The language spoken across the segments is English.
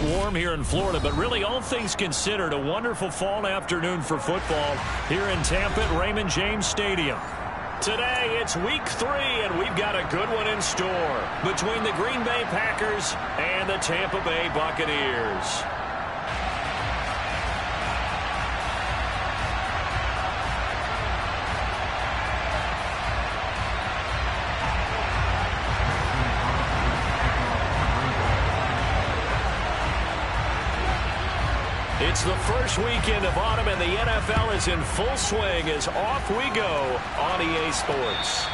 warm here in Florida, but really all things considered, a wonderful fall afternoon for football here in Tampa at Raymond James Stadium. Today, it's week 3, and we've got a good one in store between the Green Bay Packers and the Tampa Bay Buccaneers. It's the first weekend of autumn, and the NFL is in full swing as off we go on EA Sports.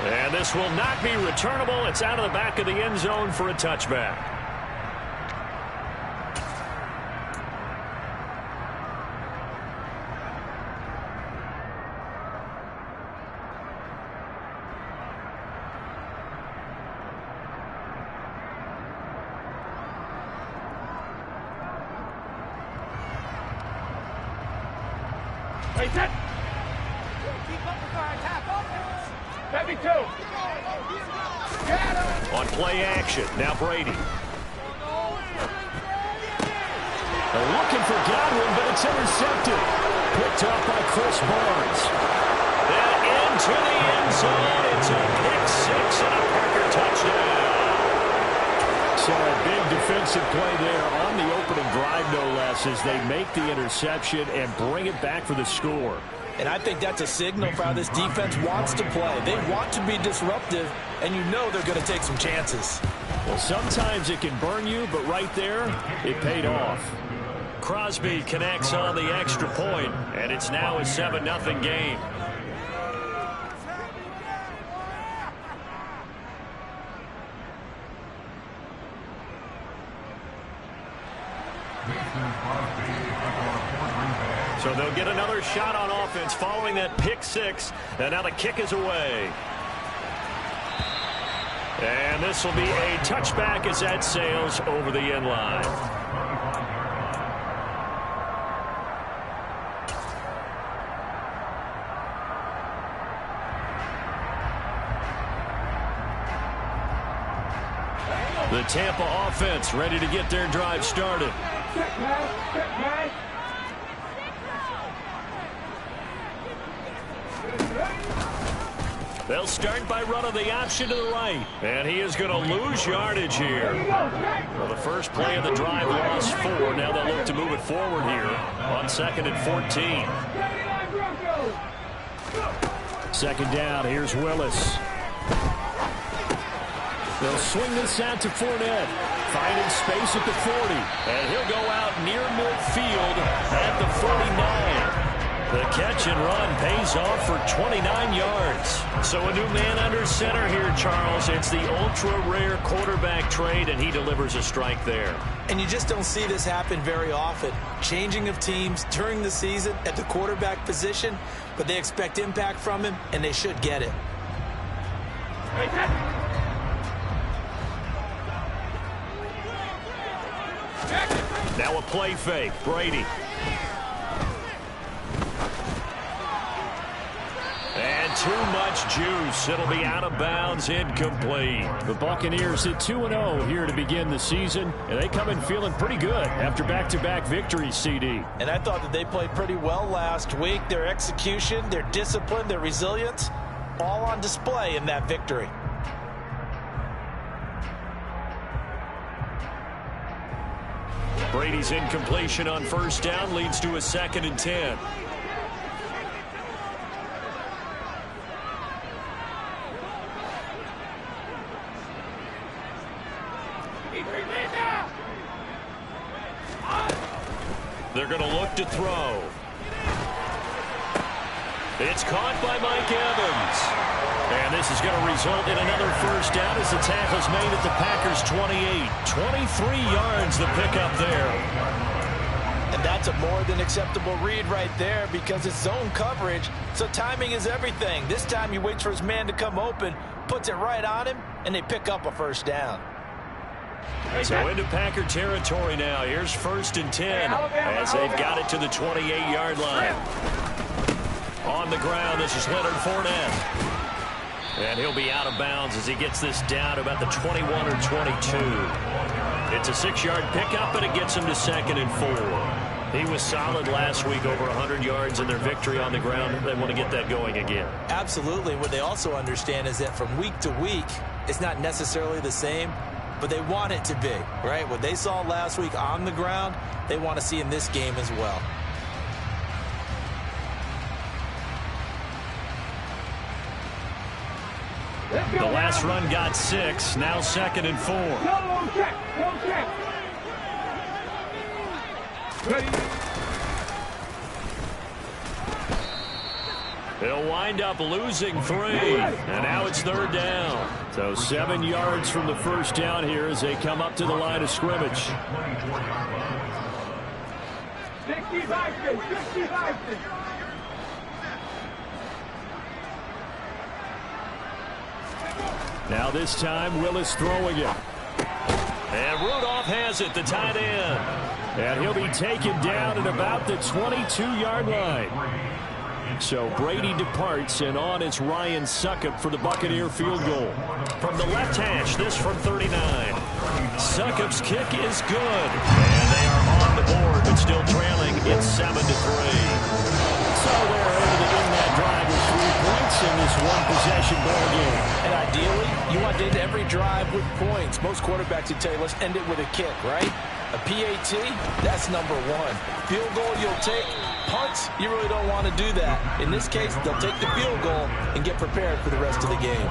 And this will not be returnable. It's out of the back of the end zone for a touchback. Keep up with our attack offense. Heavy two. On play action, now Brady. They're looking for Godwin, but it's intercepted. Picked up by Chris Barnes. And into the end zone. It's a pick 6 and a Packer touchdown. So a big defensive play there on the opening drive, no less, as they make the interception and bring it back for the score. And I think that's a signal for how this defense wants to play. They want to be disruptive, and you know they're going to take some chances. Well, sometimes it can burn you, but right there, it paid off. Crosby connects on the extra point, and it's now a 7-0 game. So they'll get another shot on offense following that pick 6, and now the kick is away. And this will be a touchback as that sails over the end line. The Tampa offense ready to get their drive started. They'll start by running the option to the right. And he is going to lose yardage here. Well, the first play of the drive lost 4. Now they'll look to move it forward here on 2nd and 14. Second down. Here's Willis. They'll swing this out to Fournette. Finding space at the 40. And he'll go out near midfield at the 49. The catch and run pays off for 29 yards. So a new man under center here, Charles. It's the ultra-rare quarterback trade, and he delivers a strike there. And you just don't see this happen very often. Changing of teams during the season at the quarterback position, but they expect impact from him, and they should get it. Now a play fake. Brady. And too much juice. It'll be out of bounds, incomplete. The Buccaneers hit 2-0 here to begin the season, and they come in feeling pretty good after back-to-back victories, CD. And I thought that they played pretty well last week. Their execution, their discipline, their resilience, all on display in that victory. Brady's incompletion on first down leads to a 2nd and 10. They're going to look to throw. It's caught by Mike Evans. And this is going to result in another first down as the tackle's made at the Packers' 28. 23 yards the pickup there. And that's a more than acceptable read right there because it's zone coverage, so timing is everything. This time he waits for his man to come open, puts it right on him, and they pick up a first down. So into Packer territory now. Here's 1st and 10 as they've got it to the 28-yard line. On the ground, this is Leonard Fournette. And he'll be out of bounds as he gets this down about the 21 or 22. It's a 6-yard pickup, and it gets him to 2nd and 4. He was solid last week, over 100 yards in their victory on the ground. They want to get that going again. Absolutely. What they also understand is that from week to week, it's not necessarily the same, but they want it to be, right? What they saw last week on the ground, they want to see in this game as well. The last run got 6, now 2nd and 4. No check. Ready. They'll wind up losing 3, and now it's 3rd down. So 7 yards from the first down here as they come up to the line of scrimmage. 65. Now this time, Willis throwing it. And Rudolph has it, the tight end. And he'll be taken down at about the 22-yard line. So Brady departs, and on it's Ryan Succop for the Buccaneer field goal. From the left hash, this from 39. Succop's kick is good. And they are on the board, but still trailing. It's 7-3. So they're able to end that drive with 3 points in this one-possession ball game. And ideally, you want to end every drive with points. Most quarterbacks would tell you, let's end it with a kick, right? A PAT, that's number 1. Field goal, you'll take. Punts, you really don't want to do that. In this case, they'll take the field goal and get prepared for the rest of the game.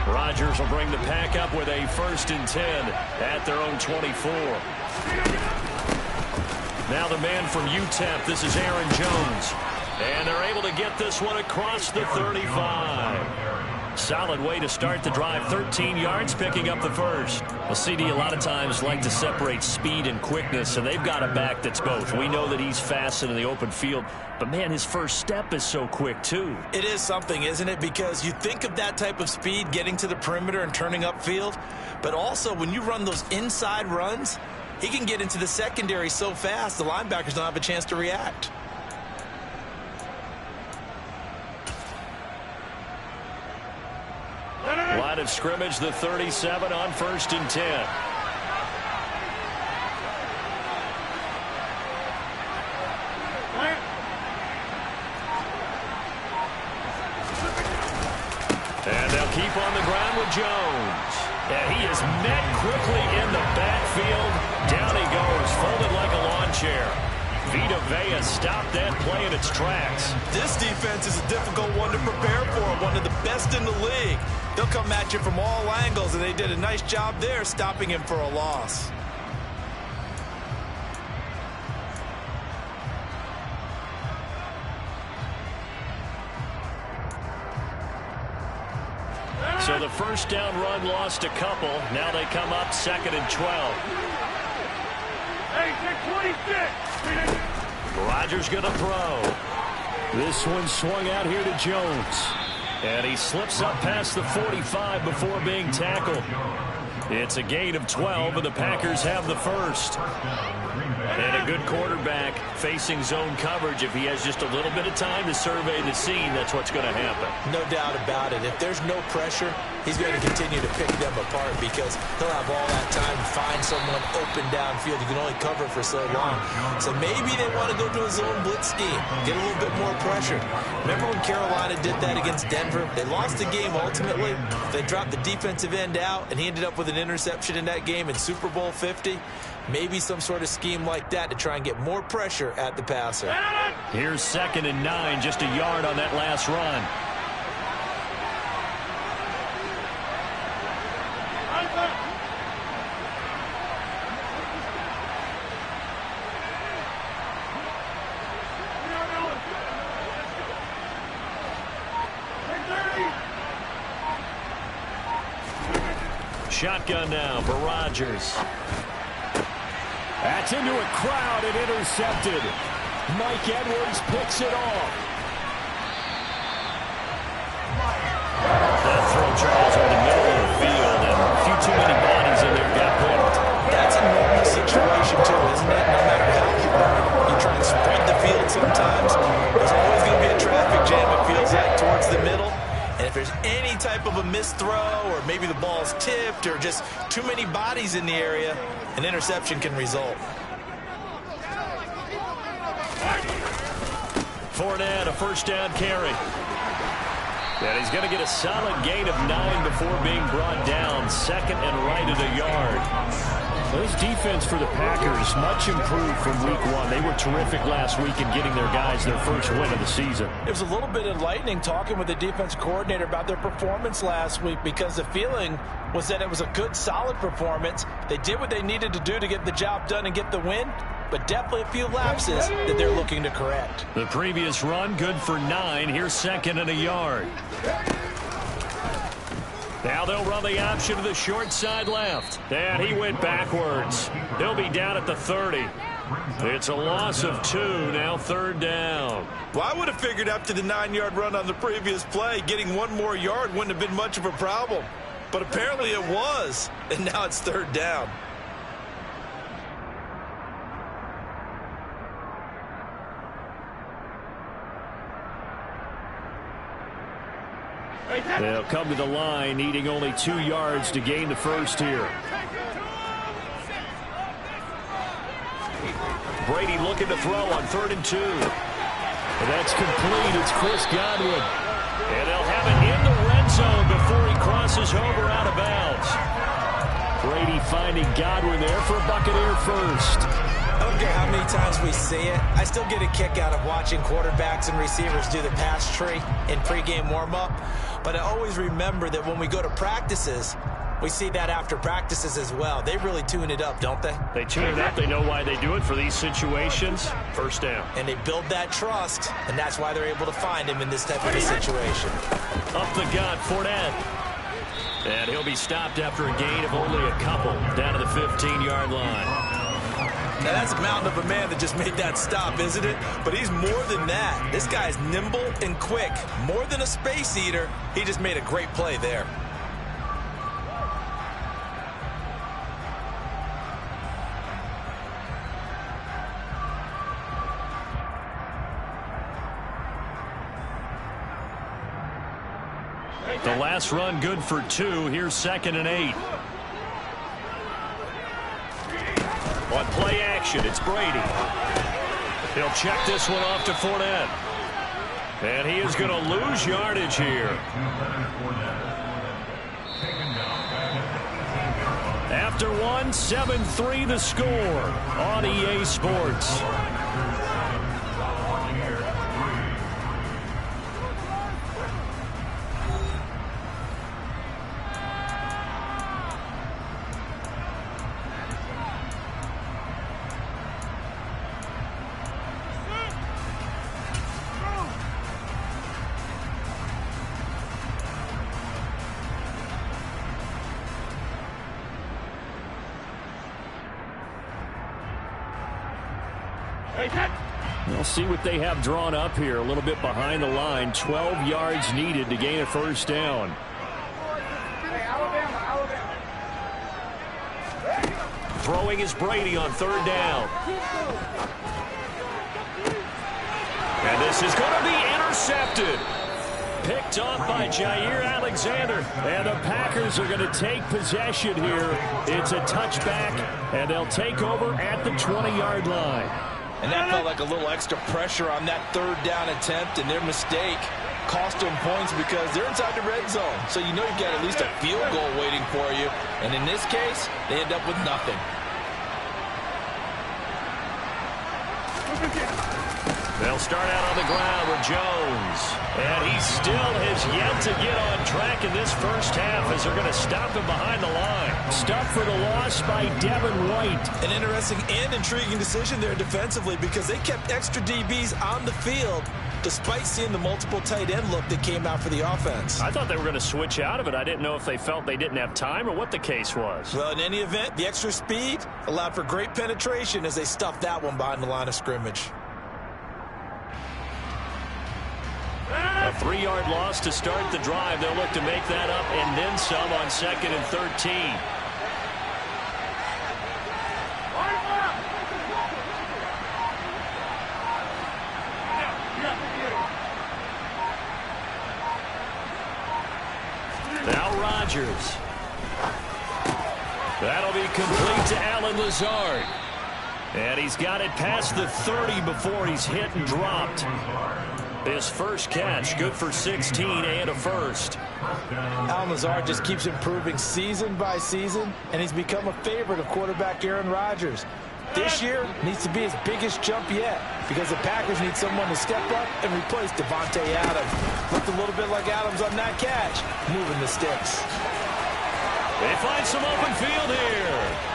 Rodgers will bring the pack up with a 1st and 10 at their own 24. Now the man from UTEP, this is Aaron Jones. And they're able to get this one across the 35. Solid way to start the drive, 13 yards, picking up the first. Well, CD, a lot of times like to separate speed and quickness, and they've got a back that's both. We know that he's fast in the open field, but, man, his first step is so quick, too. It is something, isn't it? Because you think of that type of speed, getting to the perimeter and turning upfield, but also when you run those inside runs, he can get into the secondary so fast, the linebackers don't have a chance to react. Line of scrimmage, the 37 on 1st and 10. And they'll keep on the ground with Jones. And he is met quickly in the backfield. Down he goes, folded like a lawn chair. Vita Vea stopped that play in its tracks. This defense is a difficult one to prepare for, one of the best in the league. They'll come at you from all angles, and they did a nice job there stopping him for a loss. So the first down run lost a couple. Now they come up 2nd and 12. Hey, 26. Rodgers going to throw. This one swung out here to Jones. And he slips up past the 45 before being tackled. It's a gain of 12, and the Packers have the first. And a good quarterback facing zone coverage. If he has just a little bit of time to survey the scene, that's what's going to happen. No doubt about it. If there's no pressure, he's going to continue to pick them apart because he'll have all that time to find someone open downfield. You can only cover for so long. So maybe they want to go to a zone blitz scheme, get a little bit more pressure. Remember when Carolina did that against Denver? They lost the game ultimately. They dropped the defensive end out, and he ended up with an interception in that game in Super Bowl 50. Maybe some sort of scheme like that to try and get more pressure at the passer. Here's 2nd and 9, just a yard on that last run. Shotgun now for Rodgers. That's into a crowd and intercepted. Mike Edwards picks it off. That throw, Charles, in the middle of the field, and a few too many bodies unfortunate. No matter how hard you try and spread the field sometimes, there's always going to be a traffic jam, it feels like, towards the middle. And if there's any type of a missed throw or maybe the ball's tipped or just too many bodies in the area, an interception can result. Fournette, a first down carry. And he's going to get a solid gain of 9 before being brought down. Second and right at a yard. This defense for the Packers, much improved from week 1. They were terrific last week in getting their guys their first win of the season. It was a little bit enlightening talking with the defense coordinator about their performance last week, because the feeling was that it was a good, solid performance. They did what they needed to do to get the job done and get the win, but definitely a few lapses that they're looking to correct. The previous run, good for 9. Here's second and a yard. Now they'll run the option to the short side left. And he went backwards. He'll be down at the 30. It's a loss of 2, now third down. Well, I would have figured after the 9-yard run on the previous play, getting 1 more yard wouldn't have been much of a problem. But apparently it was, and now it's third down. They'll come to the line, needing only 2 yards to gain the first here. Brady looking to throw on 3rd and 2. And that's complete. It's Chris Godwin. And they'll have it in the red zone before he crosses over out of bounds. Brady finding Godwin there for a Buccaneer first. I don't care how many times we see it. I still get a kick out of watching quarterbacks and receivers do the pass tree in pregame warm-up. But I always remember that when we go to practices, we see that after practices as well. They really tune it up, don't they? They tune it up. They know why they do it for these situations. First down. And they build that trust, and that's why they're able to find him in this type of a situation. Up the gut, Fournette. And he'll be stopped after a gain of only a couple down to the 15-yard line. Now, that's a mountain of a man that just made that stop, isn't it? But he's more than that. This guy's nimble and quick. More than a space eater, he just made a great play there. The last run good for 2. Here's 2nd and 8. On play action, it's Brady. He'll check this one off to Fournette. And he is going to lose yardage here. After 1, 7-3 the score on EA Sports. We'll see what they have drawn up here. A little bit behind the line. 12 yards needed to gain a first down. Throwing is Brady on 3rd down. And this is going to be intercepted. Picked off by Jair Alexander. And the Packers are going to take possession here. It's a touchback, and they'll take over at the 20-yard line. And that felt like a little extra pressure on that 3rd down attempt, and their mistake cost them points because they're inside the red zone. So you know you've got at least a field goal waiting for you. And in this case, they end up with nothing. They'll start out on the ground with Jones. And he still has yet to get on track in this first half as they're going to stop him behind the line. Stopped for the loss by Devin White. An interesting and intriguing decision there defensively because they kept extra DBs on the field despite seeing the multiple tight end look that came out for the offense. I thought they were going to switch out of it. I didn't know if they felt they didn't have time or what the case was. Well, in any event, the extra speed allowed for great penetration as they stuffed that one behind the line of scrimmage. A 3-yard loss to start the drive. They'll look to make that up and then some on 2nd and 13. Rodgers. That'll be complete to Allen Lazard. And he's got it past the 30 before he's hit and dropped. His first catch, good for 16 and a first. Allen Lazard just keeps improving season by season, and he's become a favorite of quarterback Aaron Rodgers. This year needs to be his biggest jump yet because the Packers need someone to step up and replace Devontae Adams. Looked a little bit like Adams on that catch, moving the sticks. They find some open field here.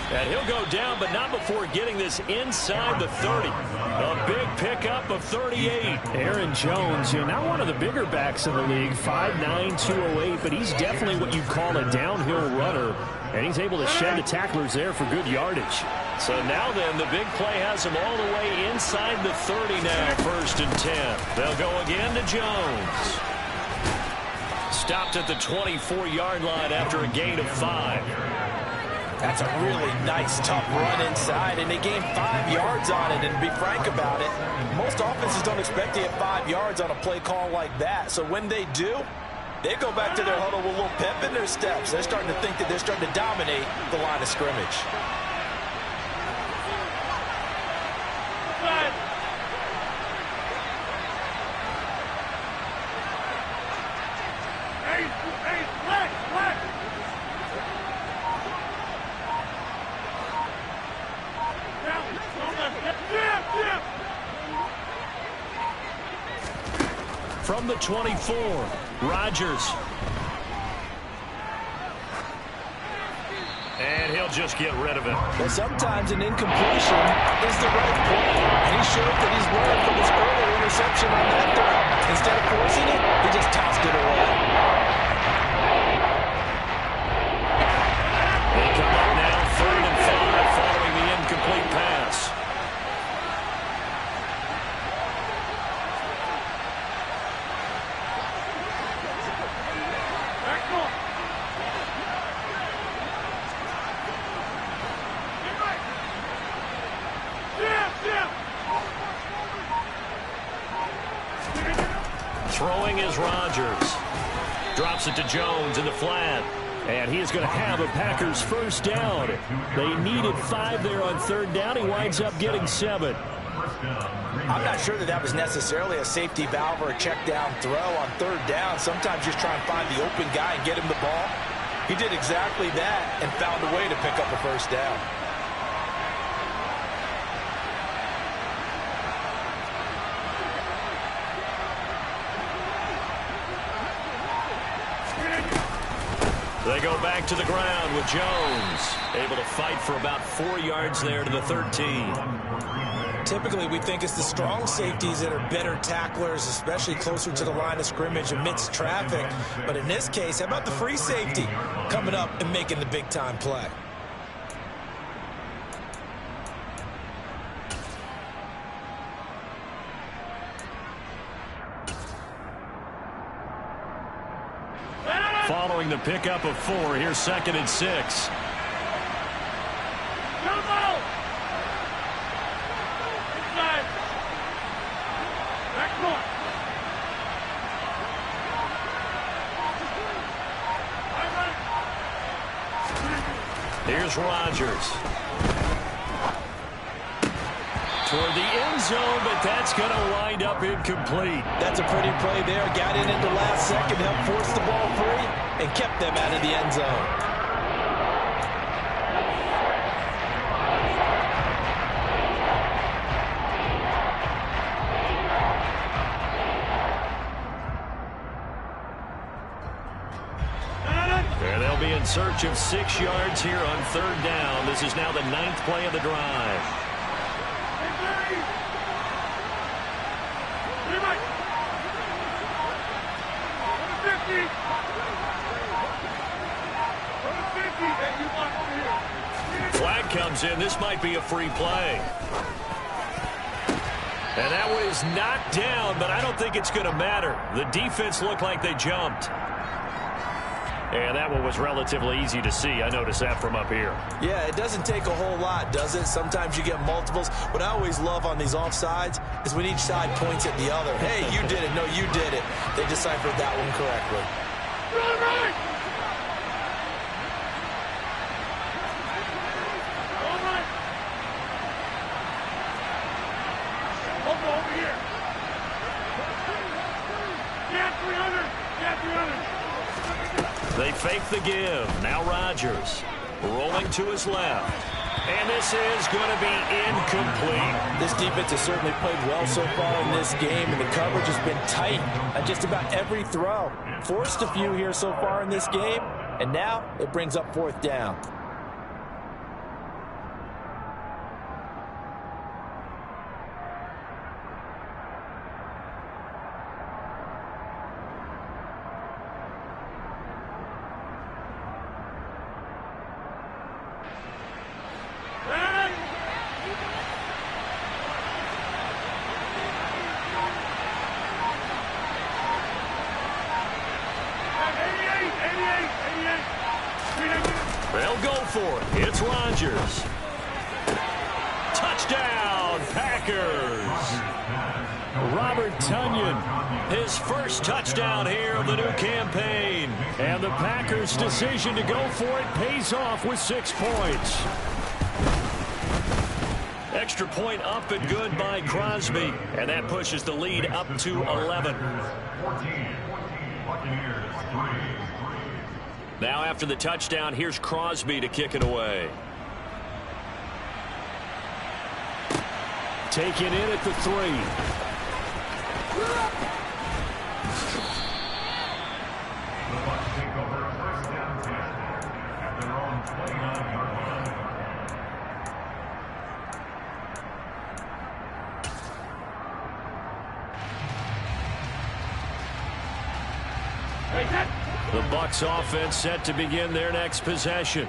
And he'll go down, but not before getting this inside the 30. A big pickup of 38. Aaron Jones, not one of the bigger backs in the league, 5'9", 208, but he's definitely what you call a downhill runner. And he's able to shed the tacklers there for good yardage. So now then, the big play has him all the way inside the 30 now, 1st and 10. They'll go again to Jones. Stopped at the 24-yard line after a gain of 5. That's a really nice, tough run inside, and they gained 5 yards on it. And to be frank about it, most offenses don't expect to get 5 yards on a play call like that. So when they do, they go back to their huddle with a little pep in their steps. They're starting to think that they're starting to dominate the line of scrimmage. From the 24, Rodgers. And he'll just get rid of it. Well, sometimes an incompletion is the right play. And he showed that he's learned from his earlier interception on that throw. Instead of forcing it, he just tossed it away. They come up now, 3rd and 5, following the incomplete pass. Throwing is Rodgers. Drops it to Jones in the flat. And he is going to have a Packers first down. They needed 5 there on 3rd down. He winds up getting 7. I'm not sure that was necessarily a safety valve or a check down throw on 3rd down. Sometimes just try and find the open guy and get him the ball. He did exactly that and found a way to pick up a first down. They go back to the ground with Jones. Able to fight for about 4 yards there to the 13. Typically, we think it's the strong safeties that are better tacklers, especially closer to the line of scrimmage amidst traffic. But in this case, how about the free safety coming up and making the big-time play? Following the pickup of 4, here's 2nd and 6. Here's Rodgers. Toward the end zone, but that's going to wind up incomplete. That's a pretty play there. Got in at the last second, helped force the ball free, and kept them out of the end zone. And they'll be in search of 6 yards here on 3rd down. This is now the 9th play of the drive. Flag comes in. This might be a free play. And that one is knocked down, but I don't think it's going to matter. The defense looked like they jumped. And that one was relatively easy to see. I noticed that from up here. Yeah, it doesn't take a whole lot, does it? Sometimes you get multiples. What I always love on these offsides is when each side points at the other. Hey, you did it. No, you did it. They deciphered that one correctly. fake the give. Now Rodgers rolling to his left. And this is going to be incomplete. This defense has certainly played well so far in this game, and the coverage has been tight on just about every throw. Forced a few here so far in this game, and now it brings up 4th down. They'll go for it. It's Rodgers. Touchdown, Packers. Robert Tonyan, his first touchdown here of the new campaign. And the Packers' decision to go for it pays off with 6 points. Extra point up and good by Crosby. And that pushes the lead up to 11. Now after the touchdown, here's Crosby to kick it away. Taken in at the 3. The Bucs take over a 1st down 10 at their own 29-yard line. The Bucs offense set to begin their next possession.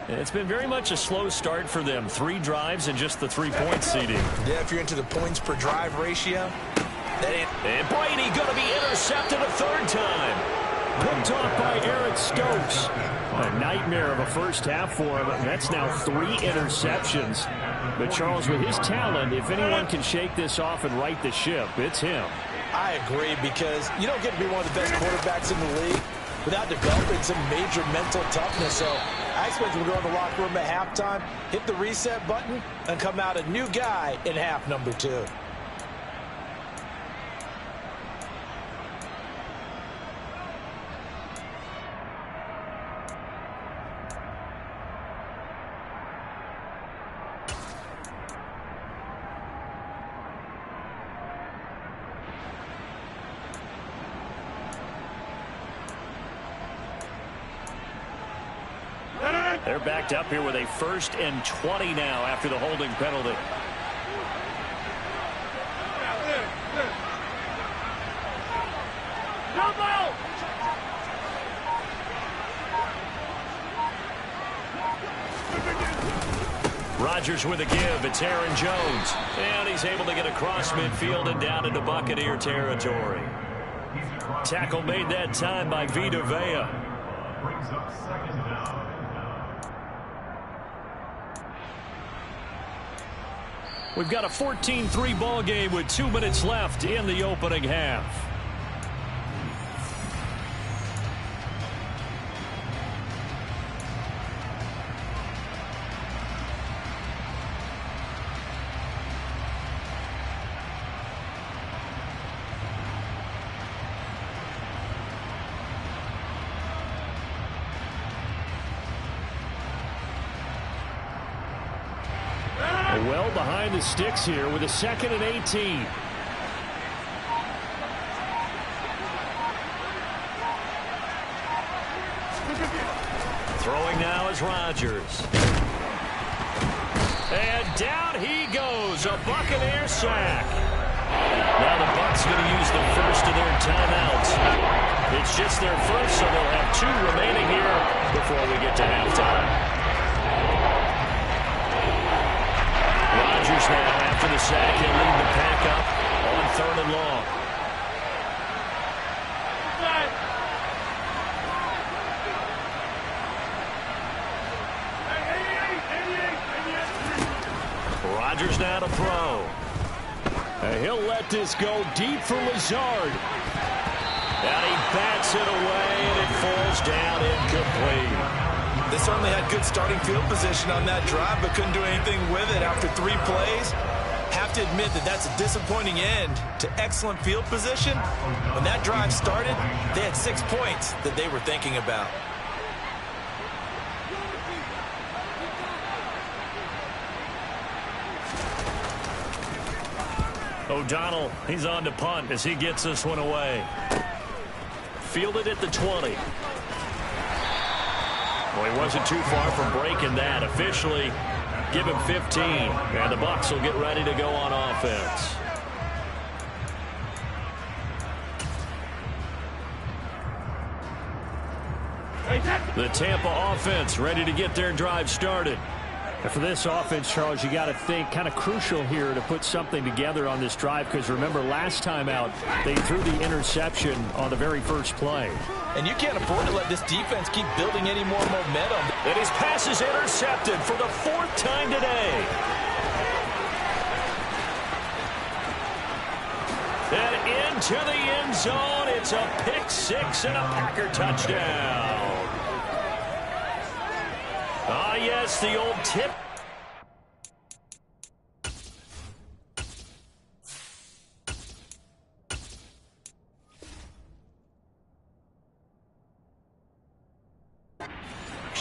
And it's been very much a slow start for them. 3 drives and just the 3-point seeding. Yeah, if you're into the points per drive ratio, that ain't... And Brady going to be intercepted a 3rd time. Picked off by Eric Stokes. A nightmare of a first half for him. That's now 3 interceptions. But Charles, with his talent, if anyone can shake this off and right the ship, it's him. I agree, because you don't get to be one of the best quarterbacks in the league without developing some major mental toughness. So I expect him to go in the locker room at halftime, hit the reset button, and come out a new guy in half number 2. They're backed up here with a 1st and 20 now after the holding penalty. Rodgers with a give. It's Aaron Jones. And he's able to get across midfield and down into Buccaneer territory. Tackle made that time by Vita Vea. Brings up 2nd down. We've got a 14-3 ball game with 2 minutes left in the opening half. Well behind the sticks here with a 2nd and 18. Throwing now is Rodgers. And down he goes. A Buccaneer sack. Now the Bucs going to use the first of their timeouts. It's just their first, so they'll have 2 remaining here before we get to halftime. Rodgers now, after the sack, he'll lead the pack up on 3rd and long. Rodgers now to throw. And he'll let this go deep for Lazard. And he bats it away, and it falls down incomplete. They certainly had good starting field position on that drive, but couldn't do anything with it after 3 plays. Have to admit that that's a disappointing end to excellent field position. When that drive started, they had 6 points that they were thinking about. O'Donnell, he's on to punt as he gets this one away. Fielded at the 20. Well, he wasn't too far from breaking that. Officially, give him 15. And the Bucs will get ready to go on offense. The Tampa offense ready to get their drive started. And for this offense, Charles, you got to think kind of crucial here to put something together on this drive, because remember last time out they threw the interception on the very first play. And you can't afford to let this defense keep building any more momentum. And his pass is intercepted for the 4th time today. And into the end zone. It's a pick 6 and a Packer touchdown. Ah, yes, the old tip.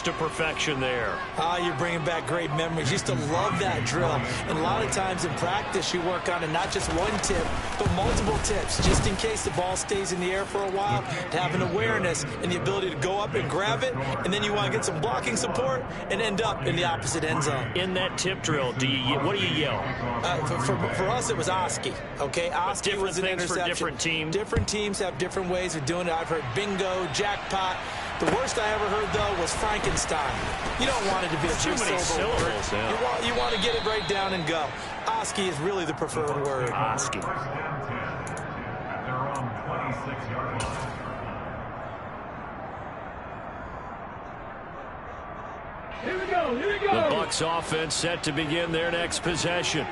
To perfection there. You're bringing back great memories. Used to love that drill. And a lot of times in practice you work on it, not just one tip, but multiple tips, just in case the ball stays in the air for a while, to have an awareness and the ability to go up and grab it, and then you want to get some blocking support and end up in the opposite end zone. In that tip drill, what do you yell? For us, it was Oski. Okay, Oski was an interception. For different teams. Different teams have different ways of doing it. I've heard bingo, jackpot. The worst I ever heard, though, was Frankenstein. You don't want it to be a too many syllables. Yeah. You want to get it right down and go. Oski is really the preferred word. Oski. At their own 26-yard line. Here we go. The Bucs offense set to begin their next possession.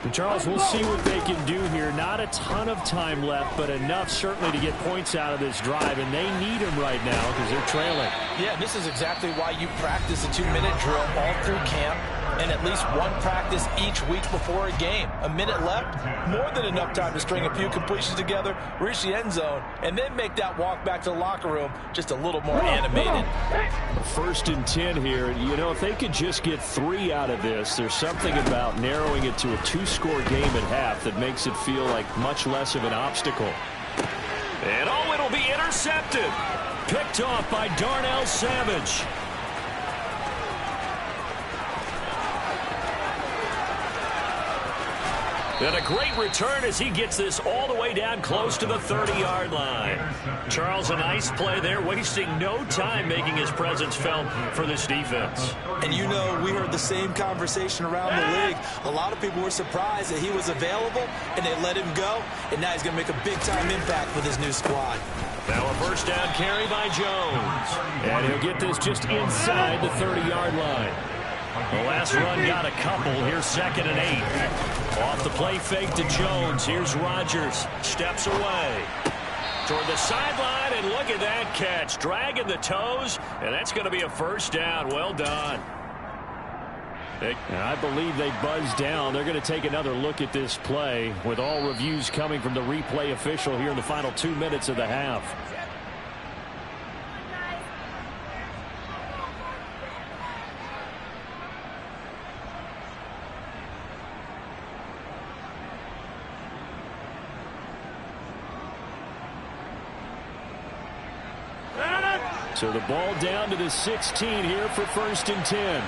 And Charles, we'll see what they can do here. Not a ton of time left, but enough certainly to get points out of this drive, and they need them right now because they're trailing. Yeah, this is exactly why you practice a 2-minute drill all through camp, and at least one practice each week before a game. A minute left, more than enough time to string a few completions together, reach the end zone, and then make that walk back to the locker room just a little more animated. 1st and 10 here. You know, if they could just get 3 out of this, there's something about narrowing it to a 2-score game at half that makes it feel like much less of an obstacle. And it'll be intercepted. Picked off by Darnell Savage. And a great return as he gets this all the way down close to the 30-yard line. Charles, a nice play there, wasting no time making his presence felt for this defense. And you know, we heard the same conversation around the league. A lot of people were surprised that he was available, and they let him go, and now he's going to make a big-time impact with his new squad. Now a first down carry by Jones. And he'll get this just inside the 30-yard line. The last run got a couple. Here's 2nd and 8. Off the play fake to Jones. Here's Rodgers. Steps away toward the sideline, and look at that catch. Dragging the toes, and that's going to be a first down. Well done. And I believe they buzzed down. They're going to take another look at this play with all reviews coming from the replay official here in the final 2 minutes of the half. So the ball down to the 16 here for 1st and 10.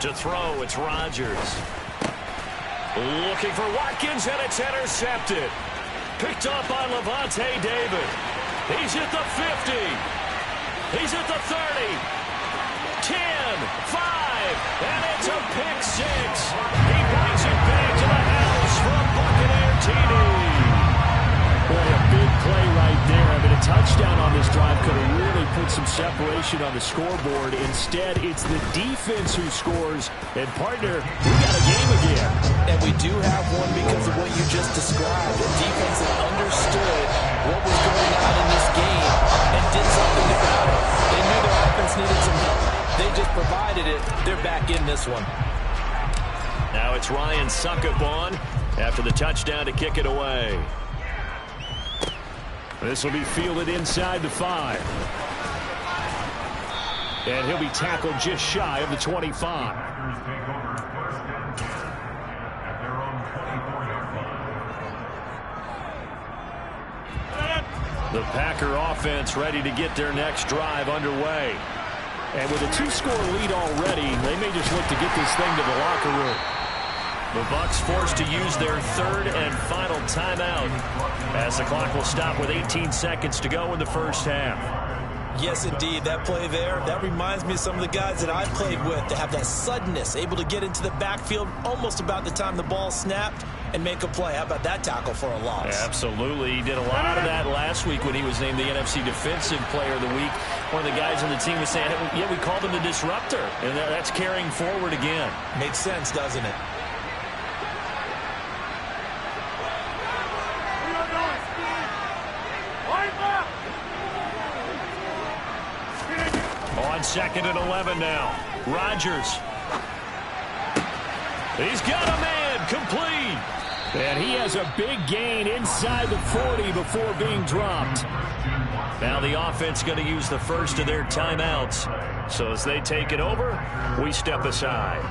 To throw, it's Rodgers. Looking for Watkins, and it's intercepted. Picked up by Levante David. He's at the 50. He's at the 30. 10, 5, and it's a pick 6. He brings it back to the house for a Buccaneer TD. Boy, a big play right there. I mean, a touchdown on this drive could have really put some separation on the scoreboard. Instead, it's the defense who scores. And, partner, we got a game again. And we do have one because of what you just described. A defense that understood what was going on in this game and did something about it. They knew their offense needed some help. They just provided it. They're back in this one. Now it's Ryan Suckup on after the touchdown to kick it away. This will be fielded inside the 5. And he'll be tackled just shy of the 25. Packers take over first and 10 at their own 24-yard line. The Packer offense ready to get their next drive underway. And with a 2-score lead already, they may just look to get this thing to the locker room. The Bucs forced to use their third and final timeout as the clock will stop with 18 seconds to go in the first half. Yes, indeed. That play there, that reminds me of some of the guys that I've played with to have that suddenness, able to get into the backfield almost about the time the ball snapped and make a play. How about that tackle for a loss? Absolutely. He did a lot of that last week when he was named the NFC Defensive Player of the Week. One of the guys on the team was saying, yeah, we called him the disruptor, and that's carrying forward again. Makes sense, doesn't it? On 2nd and 11 now. Rodgers. He's got a man complete. And he has a big gain inside the 40 before being dropped. Now the offense going to use the first of their timeouts. So as they take it over, we step aside.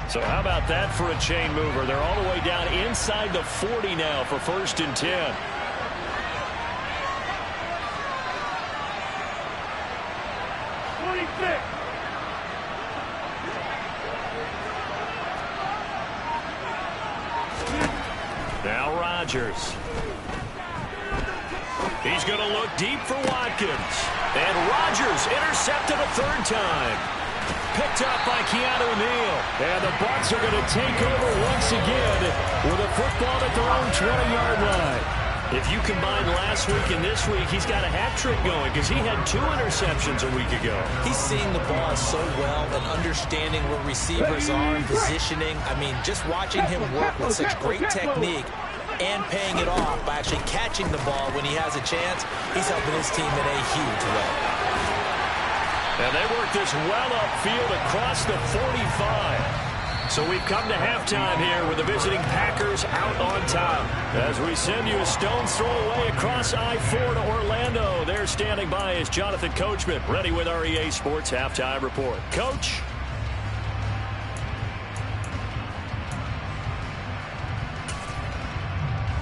So how about that for a chain mover? They're all the way down inside the 40 now for 1st and 10. Now Rodgers. He's going to look deep for Watkins. And Rodgers intercepted a 3rd time. Picked up by Keanu Neal. And the Bucs are going to take over once again with a football at their own 20-yard line. If you combine last week and this week, he's got a hat trick going because he had 2 interceptions a week ago. He's seeing the ball so well and understanding where receivers are and positioning. I mean, just watching him work with such great technique and paying it off by actually catching the ball when he has a chance, he's helping his team in a huge way. And they work this well upfield across the 45. So we've come to halftime here with the visiting Packers out on top. As we send you a stone's throw away across I-4 to Orlando. There standing by is Jonathan Coachman, ready with our EA Sports Halftime Report. Coach.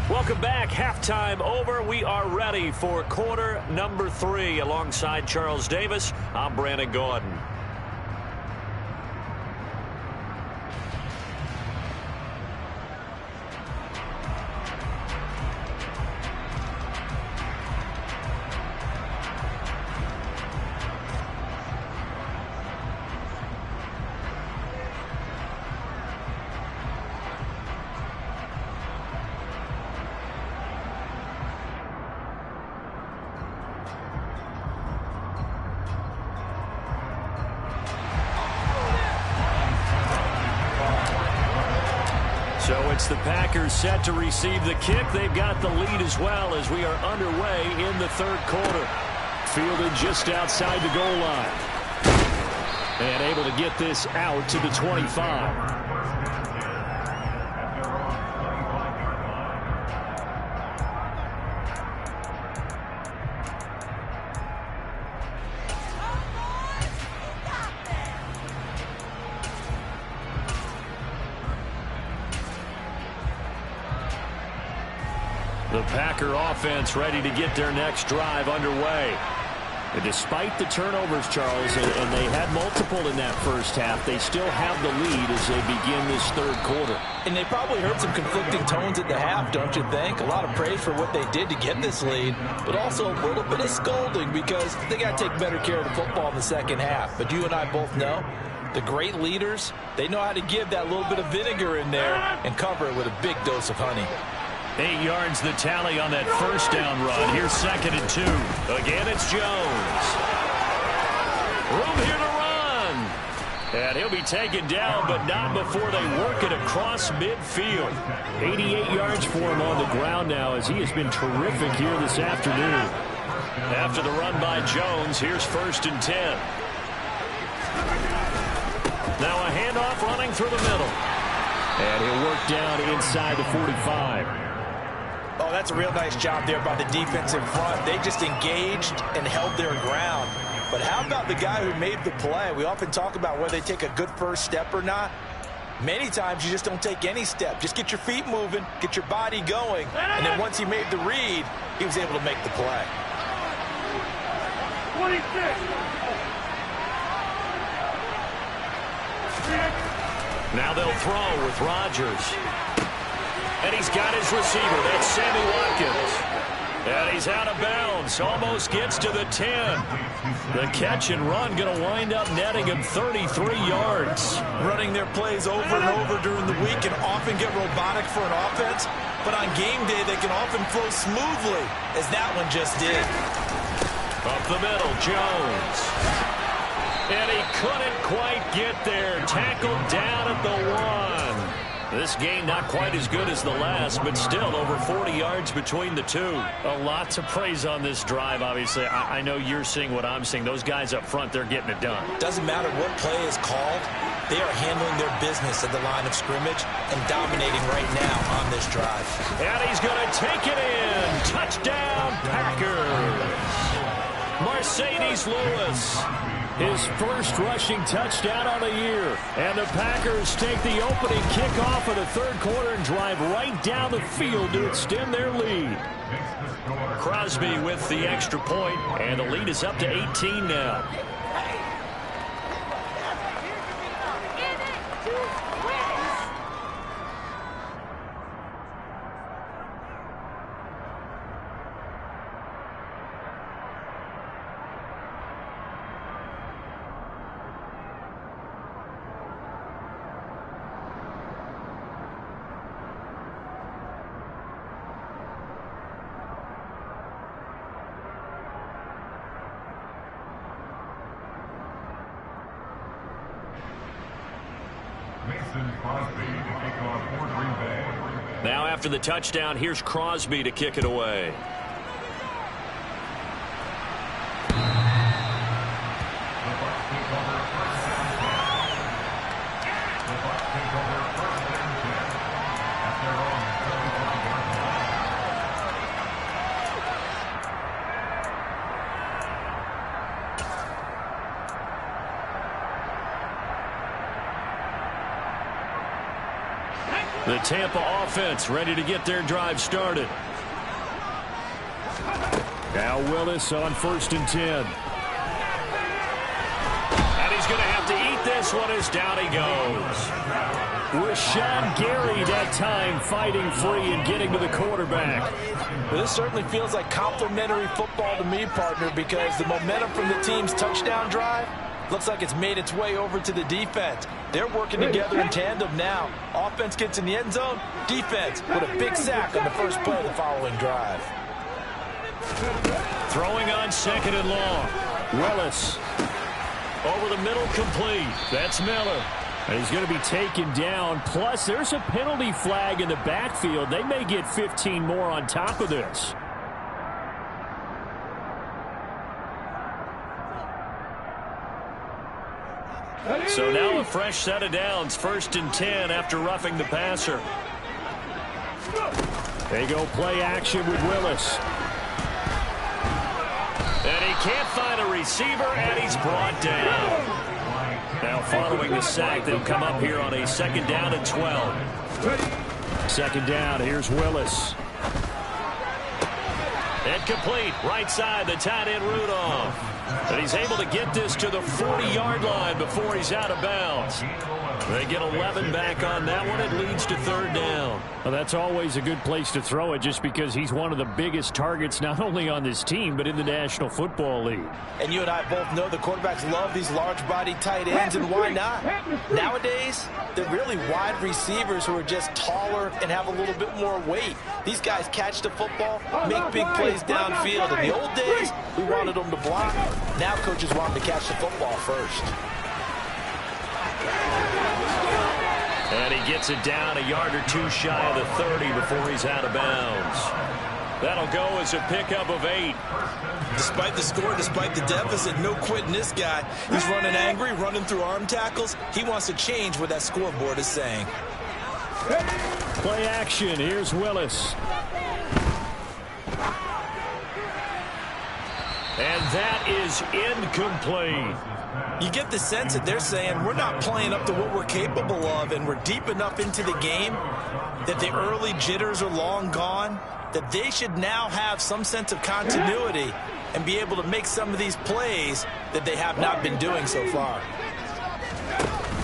Welcome back. Halftime over. We are ready for quarter number 3. Alongside Charles Davis, I'm Brandon Gordon. So it's the Packers set to receive the kick. They've got the lead as well as we are underway in the 3rd quarter. Fielded just outside the goal line. And able to get this out to the 25. The Packer offense ready to get their next drive underway. And despite the turnovers, Charles, and they had multiple in that first half, they still have the lead as they begin this 3rd quarter. And they probably heard some conflicting tones at the half, don't you think? A lot of praise for what they did to get this lead, but also a little bit of scolding because they got to take better care of the football in the second half. But you and I both know the great leaders, they know how to give that little bit of vinegar in there and cover it with a big dose of honey. 8 yards the tally on that first down run. Here's 2nd and 2. Again, it's Jones. Room here to run. And he'll be taken down, but not before they work it across midfield. 88 yards for him on the ground now, as he has been terrific here this afternoon. After the run by Jones, here's 1st and 10. Now a handoff running through the middle. And he'll work down inside the 45. Oh, that's a real nice job there by the defense in front. They just engaged and held their ground. But how about the guy who made the play? We often talk about whether they take a good first step or not. Many times you just don't take any step. Just get your feet moving, get your body going, and then once he made the read, he was able to make the play. 26. Now they'll throw with Rodgers. And he's got his receiver. That's Sammy Watkins. And he's out of bounds. Almost gets to the 10. The catch and run going to wind up netting him 33 yards. Running their plays over and over during the week can often get robotic for an offense, but on game day they can often flow smoothly, as that one just did. Up the middle, Jones. And he couldn't quite get there. Tackled down at the 1. This game not quite as good as the last, but still over 40 yards between the two. A lot to praise on this drive, obviously. I know you're seeing what I'm seeing. Those guys up front, they're getting it done. Doesn't matter what play is called. They are handling their business at the line of scrimmage and dominating right now on this drive. And he's going to take it in. Touchdown, Packers. Mercedes Lewis. His first rushing touchdown on the year. And the Packers take the opening kickoff of the third quarter and drive right down the field to extend their lead. Crosby with the extra point, and the lead is up to 18 now. Now after the touchdown, here's Crosby to kick it away. The Tampa offense ready to get their drive started. Now Willis on 1st and 10. And he's going to have to eat this one as down he goes. Rashawn Gary that time fighting free and getting to the quarterback. Well, this certainly feels like complimentary football to me, partner, because the momentum from the team's touchdown drive looks like it's made its way over to the defense. They're working together in tandem now. Offense gets in the end zone. Defense with a big sack on the first play of the following drive. Throwing on 2nd and long. Willis. Over the middle, complete. That's Miller. And he's going to be taken down. Plus, there's a penalty flag in the backfield. They may get 15 more on top of this. So now a fresh set of downs. 1st and 10 after roughing the passer. They go play action with Willis. And he can't find a receiver, and he's brought down. Now following the sack, they'll come up here on a 2nd down and 12. 2nd down, here's Willis. Incomplete, right side, the tight end Rudolph. And he's able to get this to the 40-yard line before he's out of bounds. They get 11 back on that one. It leads to 3rd down. Well, that's always a good place to throw it just because he's one of the biggest targets not only on this team but in the National Football League. And you and I both know the quarterbacks love these large-bodied tight ends, and why not? Nowadays, they're really wide receivers who are just taller and have a little bit more weight. These guys catch the football, make big plays downfield. In the old days, we wanted them to block. Now coaches want them to catch the football first. And he gets it down a yard or two shy of the 30 before he's out of bounds. That'll go as a pickup of 8. Despite the score, despite the deficit, no quitting this guy. He's running angry, running through arm tackles. He wants to change what that scoreboard is saying. Play action. Here's Willis. And that is incomplete. You get the sense that they're saying we're not playing up to what we're capable of, and we're deep enough into the game that the early jitters are long gone, that they should now have some sense of continuity and be able to make some of these plays that they have not been doing so far.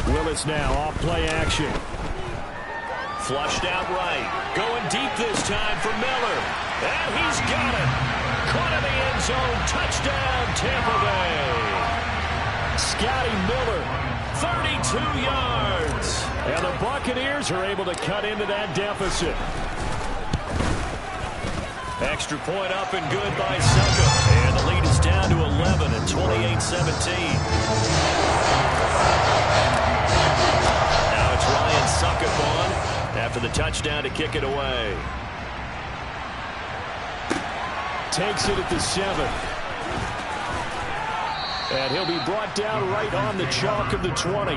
Willis now off play action. Flushed out right. Going deep this time for Miller. And he's got it. Caught in the end zone. Touchdown, Tampa Bay. Scotty Miller, 32 yards. And the Buccaneers are able to cut into that deficit. Extra point up and good by Suckup. And the lead is down to 11 at 28-17. Now it's Ryan Suckup on after the touchdown to kick it away. Takes it at the 7. And he'll be brought down right on the chalk of the 20.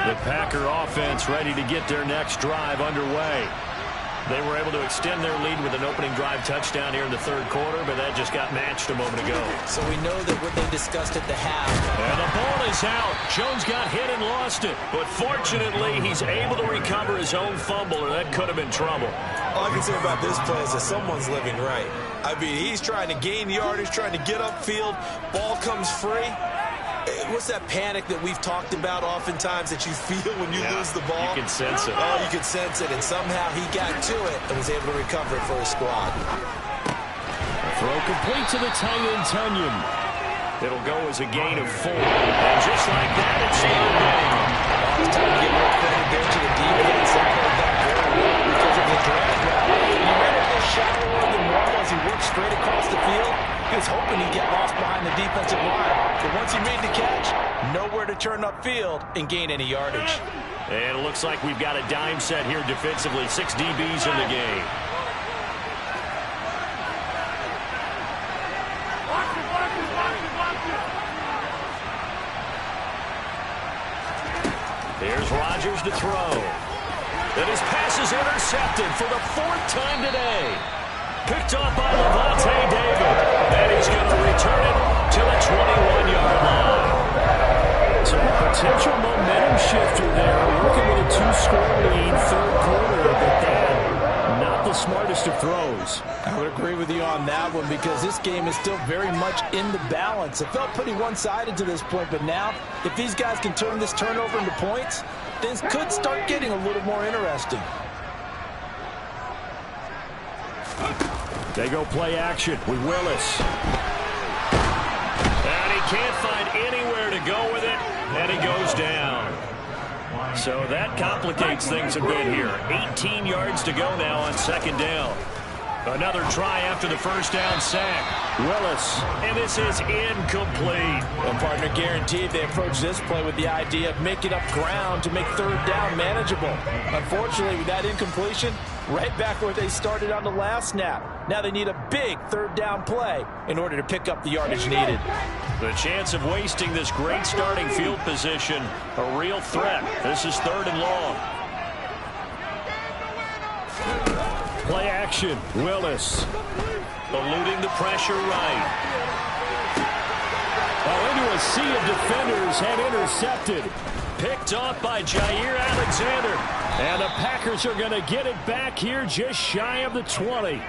The Packer offense ready to get their next drive underway. They were able to extend their lead with an opening drive touchdown here in the third quarter, but that just got matched a moment ago. So we know that what they discussed at the half. And the ball is out. Jones got hit and lost it. But fortunately, he's able to recover his own fumble, or that could have been trouble. All I can say about this play is that someone's living right. I mean, he's trying to gain yardage, trying to get upfield. Ball comes free. What's that panic that we've talked about oftentimes that you feel when you lose the ball? You can sense it. Oh, you can sense it, and somehow he got to it and was able to recover it for his squad. Throw complete to the tight end, Tunyon. It'll go as a gain of 4. And just like that, it's the game. It's time to give more credit there to the defense. They played that very well because it was a drag route. He ran it a little shallower than normal as he worked straight across the field. He was hoping he'd get lost behind the defensive line. But once he made the catch, nowhere to turn upfield and gain any yardage. And it looks like we've got a dime set here defensively. 6 DBs in the game. Here's Rodgers to throw. And his pass is intercepted for the 4th time today. Picked off by Levante David. And he's going to return it to the 21-yard line. So a potential momentum shifter there. Working with a 2-score lead, third quarter. But that, not the smartest of throws. I would agree with you on that one because this game is still very much in the balance. It felt pretty one-sided to this point, but now if these guys can turn this turnover into points, things could start getting a little more interesting. They go play action with Willis. And he can't find anywhere to go with it, and he goes down. So that complicates things a bit here. 18 yards to go now on 2nd down. Another try after the first down sack. Willis. And this is incomplete. Well, partner, guaranteed they approach this play with the idea of making up ground to make 3rd down manageable. Unfortunately, with that incompletion, right back where they started on the last snap. Now they need a big 3rd down play in order to pick up the yardage needed. The chance of wasting this great starting field position, a real threat. This is 3rd and long. Play action. Willis. Eluding the pressure right. Into a sea of defenders and intercepted. Picked off by Jair Alexander. And the Packers are going to get it back here just shy of the 20.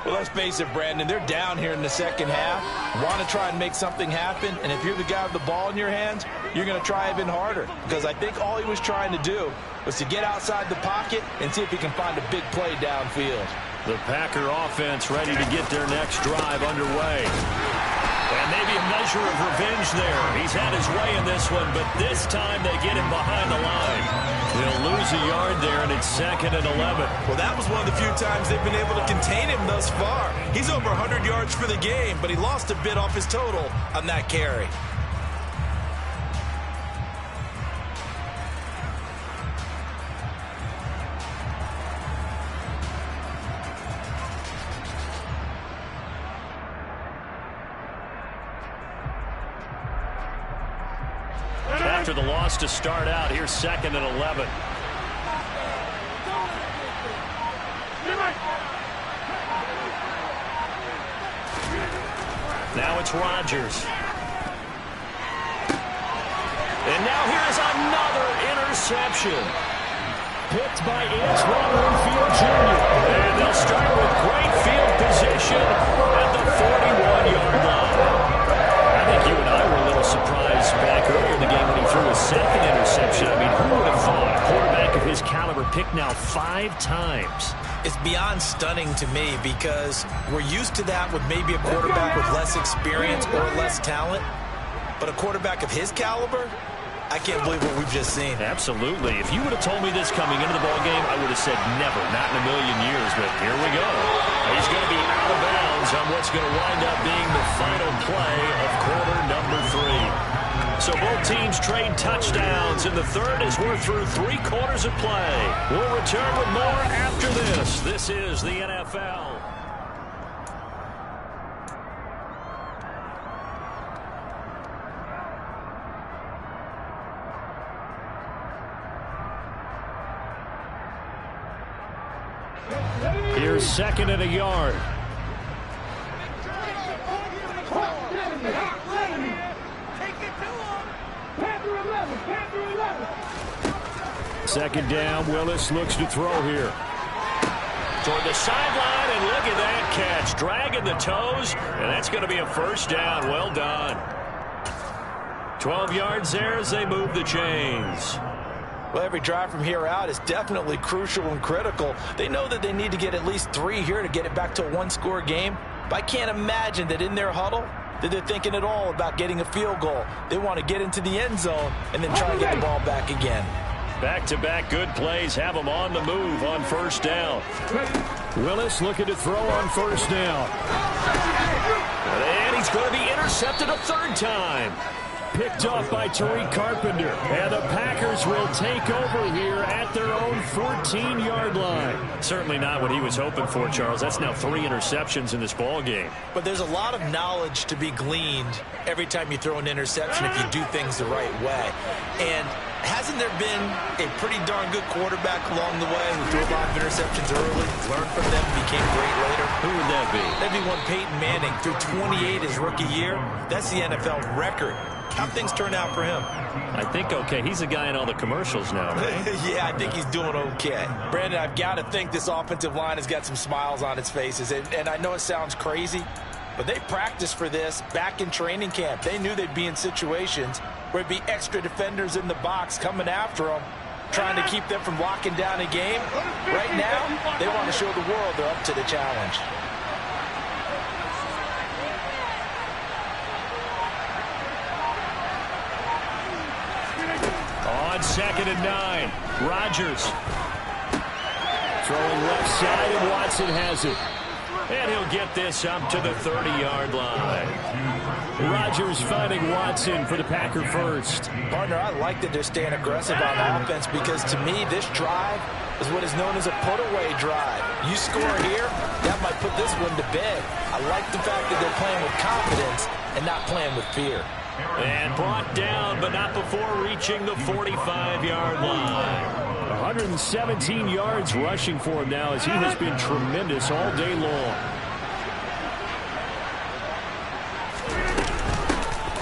Well, let's face it, Brandon, they're down here in the second half. Want to try and make something happen, and if you're the guy with the ball in your hands, you're going to try even harder. Because I think all he was trying to do was to get outside the pocket and see if he can find a big play downfield. The Packer offense ready to get their next drive underway. And maybe a measure of revenge there. He's had his way in this one, but this time they get him behind the line. They'll lose a yard there, and it's 2nd and 11. Well, that was one of the few times they've been able to contain him thus far. He's over 100 yards for the game, but he lost a bit off his total on that carry. After the loss to start out, here's 2nd and 11. Now it's Rodgers. And now here's another interception. Picked by Antoine Winfield Jr. And they'll start with great field position at the 41-yard line. I think you and I were a little surprised back earlier in the game when he threw his 2nd interception. I mean, who would have thought a quarterback of his caliber picked now 5 times? It's beyond stunning to me because we're used to that with maybe a quarterback with less experience or less talent. But a quarterback of his caliber, I can't believe what we've just seen. Absolutely. If you would have told me this coming into the ballgame, I would have said never, not in a million years. But here we go. He's going to be out of bounds on what's going to wind up being the final play of quarter number 3. So both teams trade touchdowns in the third as we're through 3 quarters of play. We'll return with more after this. This is the NFL. Here's 2nd and a yard. Second down, Willis looks to throw here. Toward the sideline, and look at that catch. Dragging the toes, and that's going to be a first down. Well done. 12 yards there as they move the chains. Well, every drive from here out is definitely crucial and critical. They know that they need to get at least 3 here to get it back to a 1-score game. But I can't imagine that in their huddle that they're thinking at all about getting a field goal. They want to get into the end zone and then try and get the ball back again. Back-to-back good plays have them on the move on first down. Willis looking to throw on first down. And he's going to be intercepted a 3rd time. Picked off by Tariq Carpenter. And the Packers will take over here at their own 14-yard line. Certainly not what he was hoping for, Charles. That's now 3 interceptions in this ball game. But there's a lot of knowledge to be gleaned every time you throw an interception if you do things the right way. And hasn't there been a pretty darn good quarterback along the way who threw a lot of interceptions early, learned from them, became great later? Who would that be? That'd be one Peyton Manning. Threw 28 his rookie year. That's the NFL record. How things turn out for him? I think okay. He's a guy in all the commercials now, right? Yeah, I think he's doing okay. Brandon, I've got to think this offensive line has got some smiles on its faces. And I know it sounds crazy, but they practiced for this back in training camp. They knew they'd be in situations where it'd be extra defenders in the box coming after them, trying to keep them from locking down a game. Right now, they want to show the world they're up to the challenge. On 2nd and 9, Rodgers. Throwing left side, and Watson has it. And he'll get this up to the 30-yard line. Rodgers finding Watson for the Packer first. Partner, I like that they're staying aggressive on offense because to me, this drive is what is known as a put-away drive. You score here, that might put this one to bed. I like the fact that they're playing with confidence and not playing with fear. And brought down, but not before reaching the 45-yard line. 117 yards rushing for him now as he has been tremendous all day long.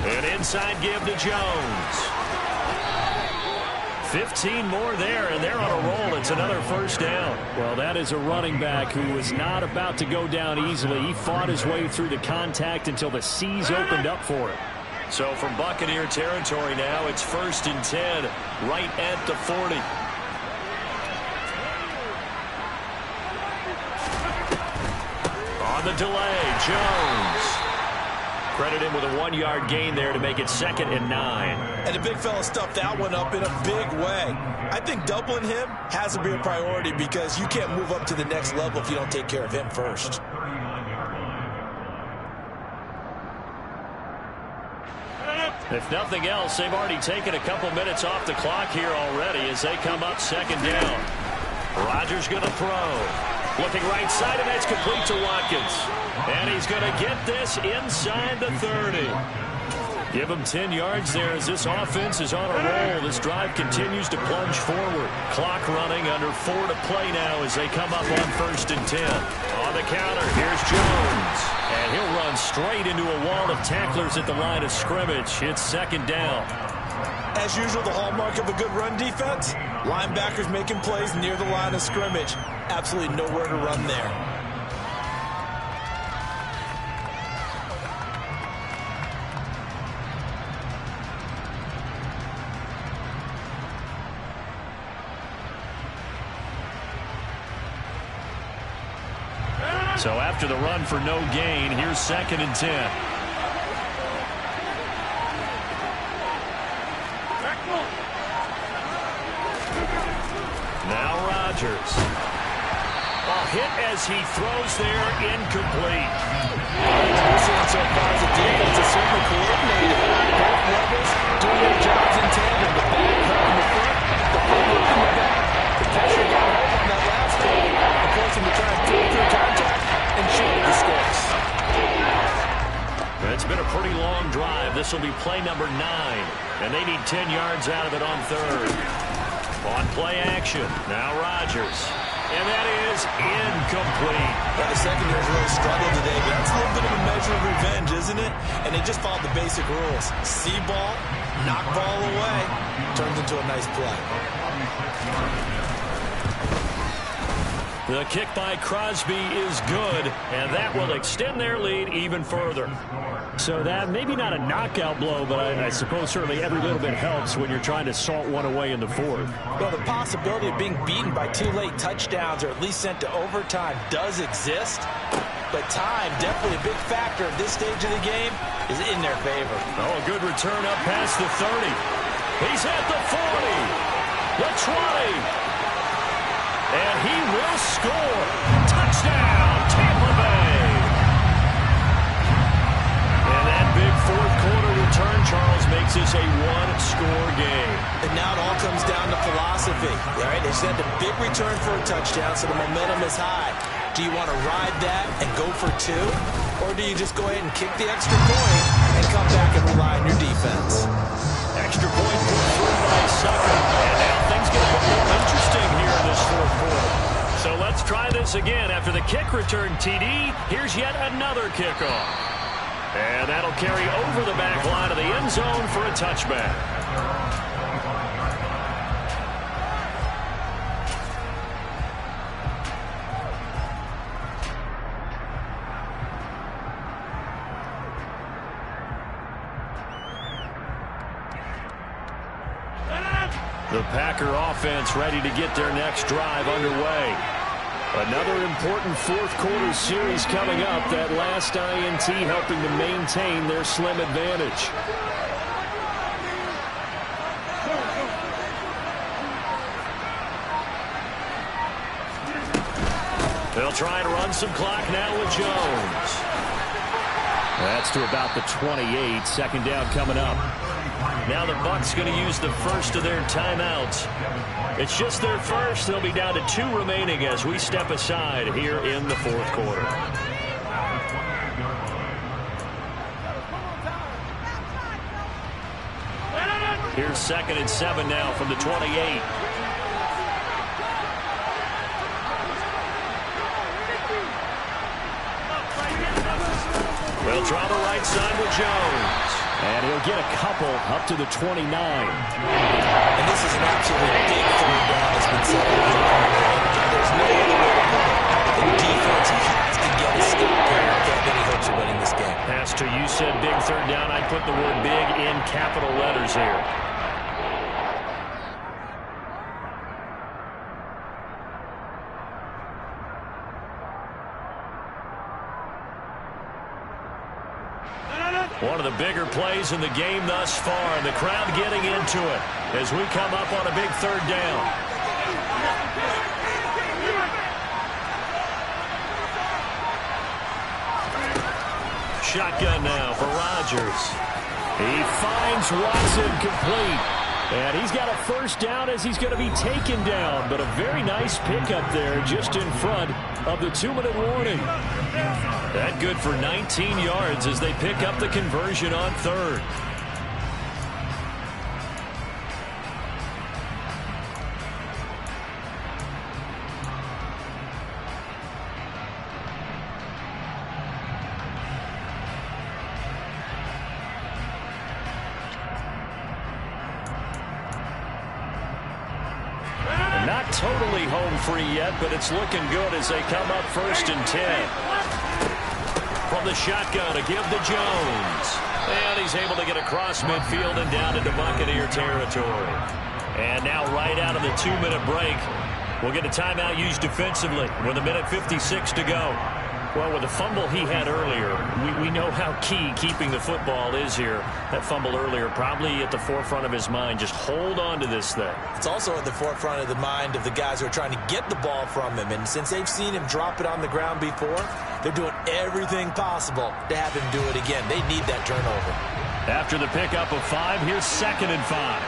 An inside give to Jones. 15 more there, and they're on a roll. It's another first down. Well, that is a running back who was not about to go down easily. He fought his way through the contact until the seas opened up for him. So from Buccaneer territory now, it's 1st and 10, right at the 40. On the delay, Jones. Credit him with a 1-yard gain there to make it 2nd and 9. And the big fella stuffed that one up in a big way. I think doubling him has to be a priority because you can't move up to the next level if you don't take care of him first. If nothing else, they've already taken a couple minutes off the clock here already as they come up 2nd down. Rodgers going to throw. Looking right side, and that's complete to Watkins. And he's going to get this inside the 30. Give him 10 yards there as this offense is on a roll. This drive continues to plunge forward. Clock running, under 4 to play now as they come up on 1st and 10. On the counter, here's Jones. And he'll run straight into a wall of tacklers at the line of scrimmage. It's 2nd down. As usual, the hallmark of a good run defense, linebackers making plays near the line of scrimmage. Absolutely nowhere to run there. So after the run for no gain, here's 2nd and 10. Now Rodgers. A hit as he throws there, incomplete. We're seeing so far as the defense is certainly coordinated. Both levels doing their jobs in tandem. The back helping the front, the front helping the back. The pressure got home on that last play, forcing to try and throw through contact and shoot the sticks. It's been a pretty long drive. This will be play number 9, and they need 10 yards out of it on 3rd. On play action, now Rodgers. And that is incomplete. Well, the secondary's really struggled today, but that's a little bit of a measure of revenge, isn't it? And they just followed the basic rules. See ball, knock ball away, turns into a nice play. The kick by Crosby is good, and that will extend their lead even further. So that maybe not a knockout blow, but I suppose certainly every little bit helps when you're trying to salt one away in the 4th. Well, the possibility of being beaten by 2 late touchdowns or at least sent to overtime does exist, but time, definitely a big factor at this stage of the game, is in their favor. Oh, a good return up past the 30. He's at the 40, the 20. And he will score. Touchdown, Tampa Bay. And that big 4th quarter return, Charles, makes this a 1-score game. And now it all comes down to philosophy. All right, they send a big return for a touchdown, so the momentum is high. Do you want to ride that and go for 2? Or do you just go ahead and kick the extra point and come back and rely on your defense? Extra point put through by Sucker. And now things get a bit more interesting here in this 4th quarter. So let's try this again. After the kick return TD, here's yet another kickoff. And that'll carry over the back line of the end zone for a touchback. The Packer offense ready to get their next drive underway. Another important 4th quarter series coming up. That last INT helping to maintain their slim advantage. They'll try and run some clock now with Jones. That's to about the 28. 2nd down coming up. Now the Bucs going to use the first of their timeouts. It's just their first. They'll be down to 2 remaining as we step aside here in the 4th quarter. Here's 2nd and 7 now from the 28. They'll draw the right side with Jones. And he'll get a couple up to the 29. And this is an absolutely big 3rd down that's been set up. There's no other way to put it. The defense has to get a stop here. Can't get any hopes of winning this game. Pastor, you said big 3rd down. I'd put the word big in capital letters here. One of the bigger plays in the game thus far, and the crowd getting into it as we come up on a big third down. Shotgun now for Rodgers. He finds Watson complete. And he's got a first down as he's going to be taken down. But a very nice pickup there just in front of the 2-minute warning. That good for 19 yards as they pick up the conversion on third. Not totally home free yet, but it's looking good as they come up 1st and 10. From the shotgun to give to Jones. And he's able to get across midfield and down into Buccaneer territory. And now right out of the 2-minute break, we'll get a timeout used defensively with 1:56 to go. Well, with the fumble he had earlier, we know how key keeping the football is here. That fumble earlier probably at the forefront of his mind. Just hold on to this thing. It's also at the forefront of the mind of the guys who are trying to get the ball from him. And since they've seen him drop it on the ground before, they're doing everything possible to have him do it again. They need that turnover. After the pickup of 5, here's 2nd and 5.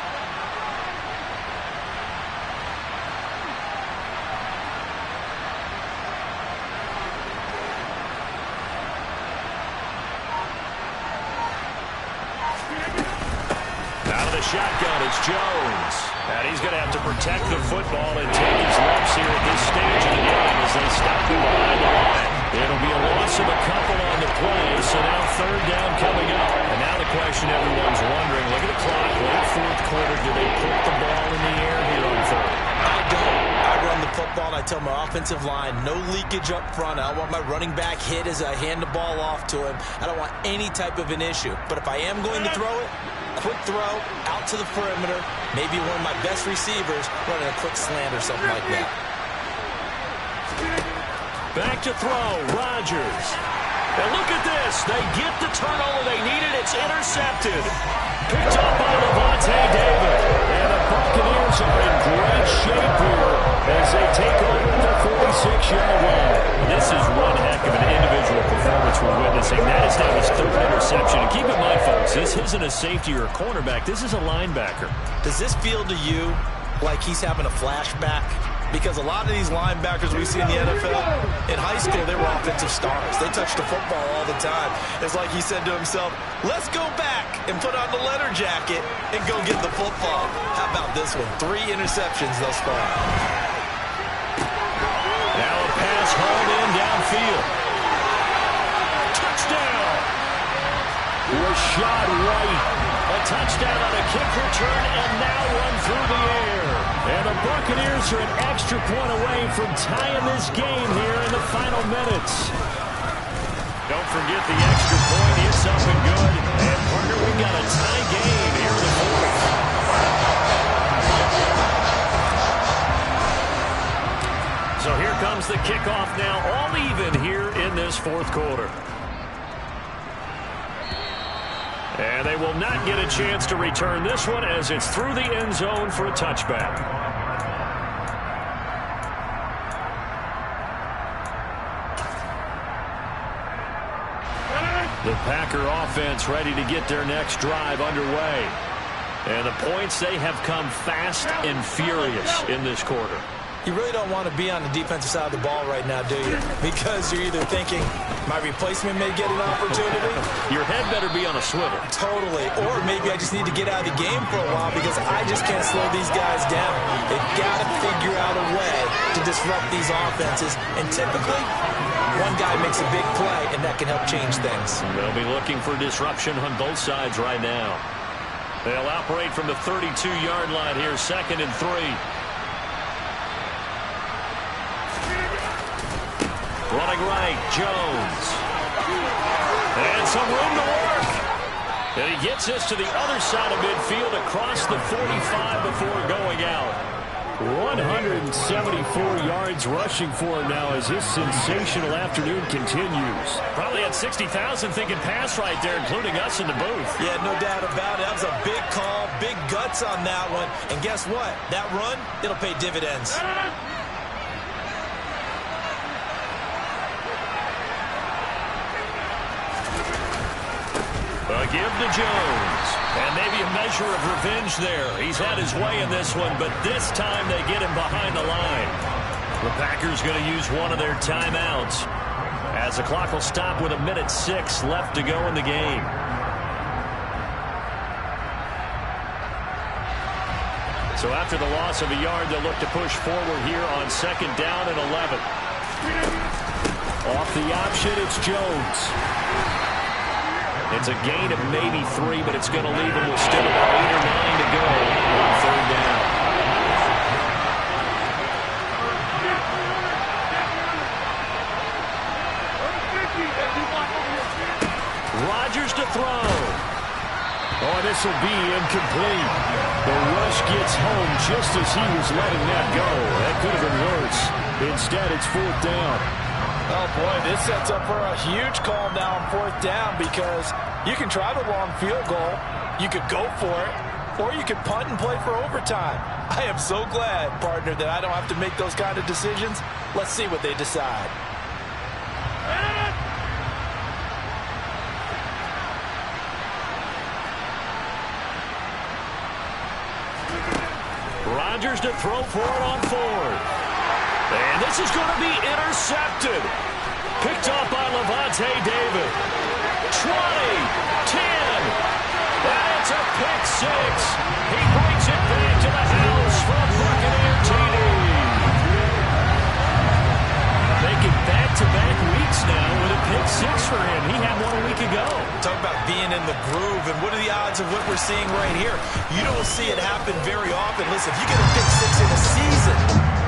Shotgun, it's Jones. And he's going to have to protect the football and take his reps here at this stage of the game as they stop him behind the line. It'll be a loss of a couple on the play, so now 3rd down coming up. And now the question everyone's wondering, look at the clock, late 4th quarter, do they put the ball in the air here on 3rd? I don't. I run the football, and I tell my offensive line, no leakage up front. I don't want my running back hit as I hand the ball off to him. I don't want any type of an issue. But if I am going to throw it, quick throw, out to the perimeter, maybe one of my best receivers running a quick slant or something like that. Back to throw, Rodgers. And look at this. They get the turnover they needed. It's intercepted. Picked up by Levante David. And the Buccaneers are in great shape here as they take over the 46-yard line. This is one heck of an individual performance we're witnessing. That is now his 3rd interception. And keep in mind, folks, this isn't a safety or a cornerback. This is a linebacker. Does this feel to you like he's having a flashback? Because a lot of these linebackers we see in the NFL, in high school, they were offensive stars. They touched the football all the time. It's like he said to himself, let's go back and put on the leather jacket and go get the football. How about this one? 3 interceptions thus far. Now a pass hauled in downfield. Touchdown! Rashad White. A touchdown on a kick return and now one through the air. And the Buccaneers are an extra point away from tying this game here in the final minutes. Don't forget the extra point. It's up and good. And, partner, we've got a tie game here in the 4th. So here comes the kickoff now, all even here in this 4th quarter. And they will not get a chance to return this one as it's through the end zone for a touchback. The Packer offense ready to get their next drive underway. And the points, they have come fast and furious in this quarter. You really don't want to be on the defensive side of the ball right now, do you? Because you're either thinking, my replacement may get an opportunity. Your head better be on a swivel. Totally. Or maybe I just need to get out of the game for a while because I just can't slow these guys down. They've got to figure out a way to disrupt these offenses. And typically, one guy makes a big play, and that can help change things. They'll be looking for disruption on both sides right now. They'll operate from the 32-yard line here, 2nd and 3. Running right, Jones. And some room to work. And he gets us to the other side of midfield across the 45 before going out. 174 yards rushing for him now as his sensational afternoon continues. Probably had 60,000 thinking pass right there, including us in the booth. Yeah, no doubt about it. That was a big call, big guts on that one. And guess what? That run, it'll pay dividends. A give to Jones. And maybe a measure of revenge there. He's had his way in this one, but this time they get him behind the line. The Packers going to use one of their timeouts as the clock will stop with 1:06 left to go in the game. So after the loss of a yard, they'll look to push forward here on 2nd down and 11. Off the option, it's Jones. It's a gain of maybe 3, but it's going to leave them with still about 8 or 9 to go on 3rd down. Rodgers to throw. Oh, this will be incomplete. The rush gets home just as he was letting that go. That could have been worse. Instead, it's 4th down. Oh, boy, this sets up for a huge call now on 4th down because you can try the long field goal, you could go for it, or you could punt and play for overtime. I am so glad, partner, that I don't have to make those kind of decisions. Let's see what they decide. Rodgers to throw for it on 4th. And this is going to be intercepted. Picked off by Levante David. 20, 10, and it's a pick 6. He brings it back to the house for a Buccaneer TD. Making back-to-back weeks now with a pick 6 for him. He had one a week ago. Talk about being in the groove, and what are the odds of what we're seeing right here? You don't see it happen very often. Listen, if you get a pick 6 in a season,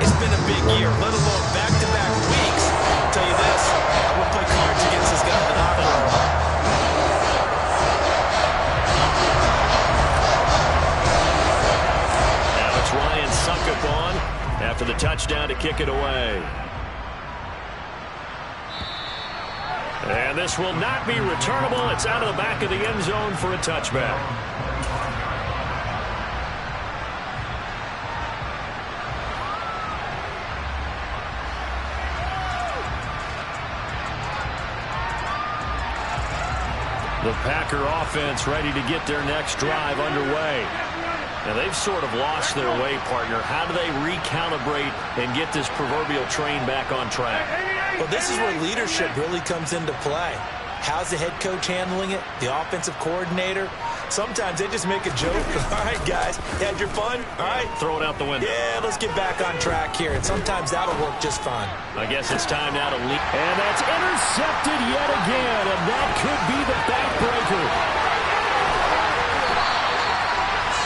it's been a big year, let alone back-to-back weeks. I'll tell you this, I would play cards against this guy in the locker room. Now it's Ryan Suckup on after the touchdown to kick it away. And this will not be returnable. It's out of the back of the end zone for a touchback. The Packer offense ready to get their next drive underway. Now they've sort of lost their way, partner. How do they recalibrate and get this proverbial train back on track? Well, this is where leadership really comes into play. How's the head coach handling it? The offensive coordinator? Sometimes they just make a joke. All right, guys, you had your fun? All right. Throw it out the window. Yeah, let's get back on track here. And sometimes that'll work just fine. I guess it's time now to lead. And that's intercepted yet again, and that could be the backbreaker.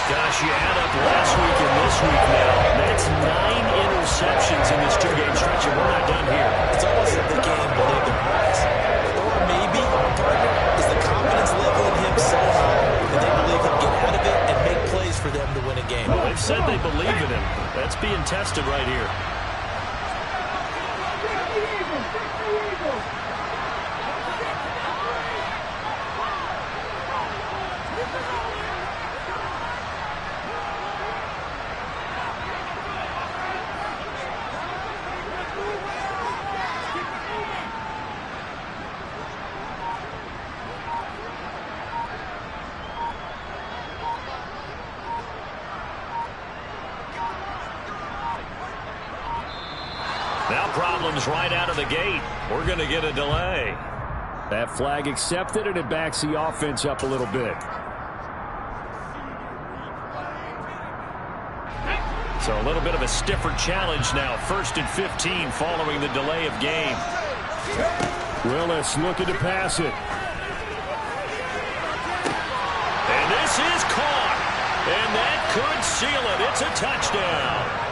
Gosh, you add up last week and this week now. That's 9 interceptions in this 2-game stretch, and we're not done here. It's almost like they can't believe their eyes. Or maybe, partner, is the confidence level in him so high that they believe he'll get out of it and make plays for them to win a game. Well, they've said they believe in him. That's being tested right here. Now problems right out of the gate. We're going to get a delay. That flag accepted, and it backs the offense up a little bit. So a little bit of a stiffer challenge now. 1st and 15 following the delay of game. Willis looking to pass it. And this is caught. And that could seal it. It's a touchdown.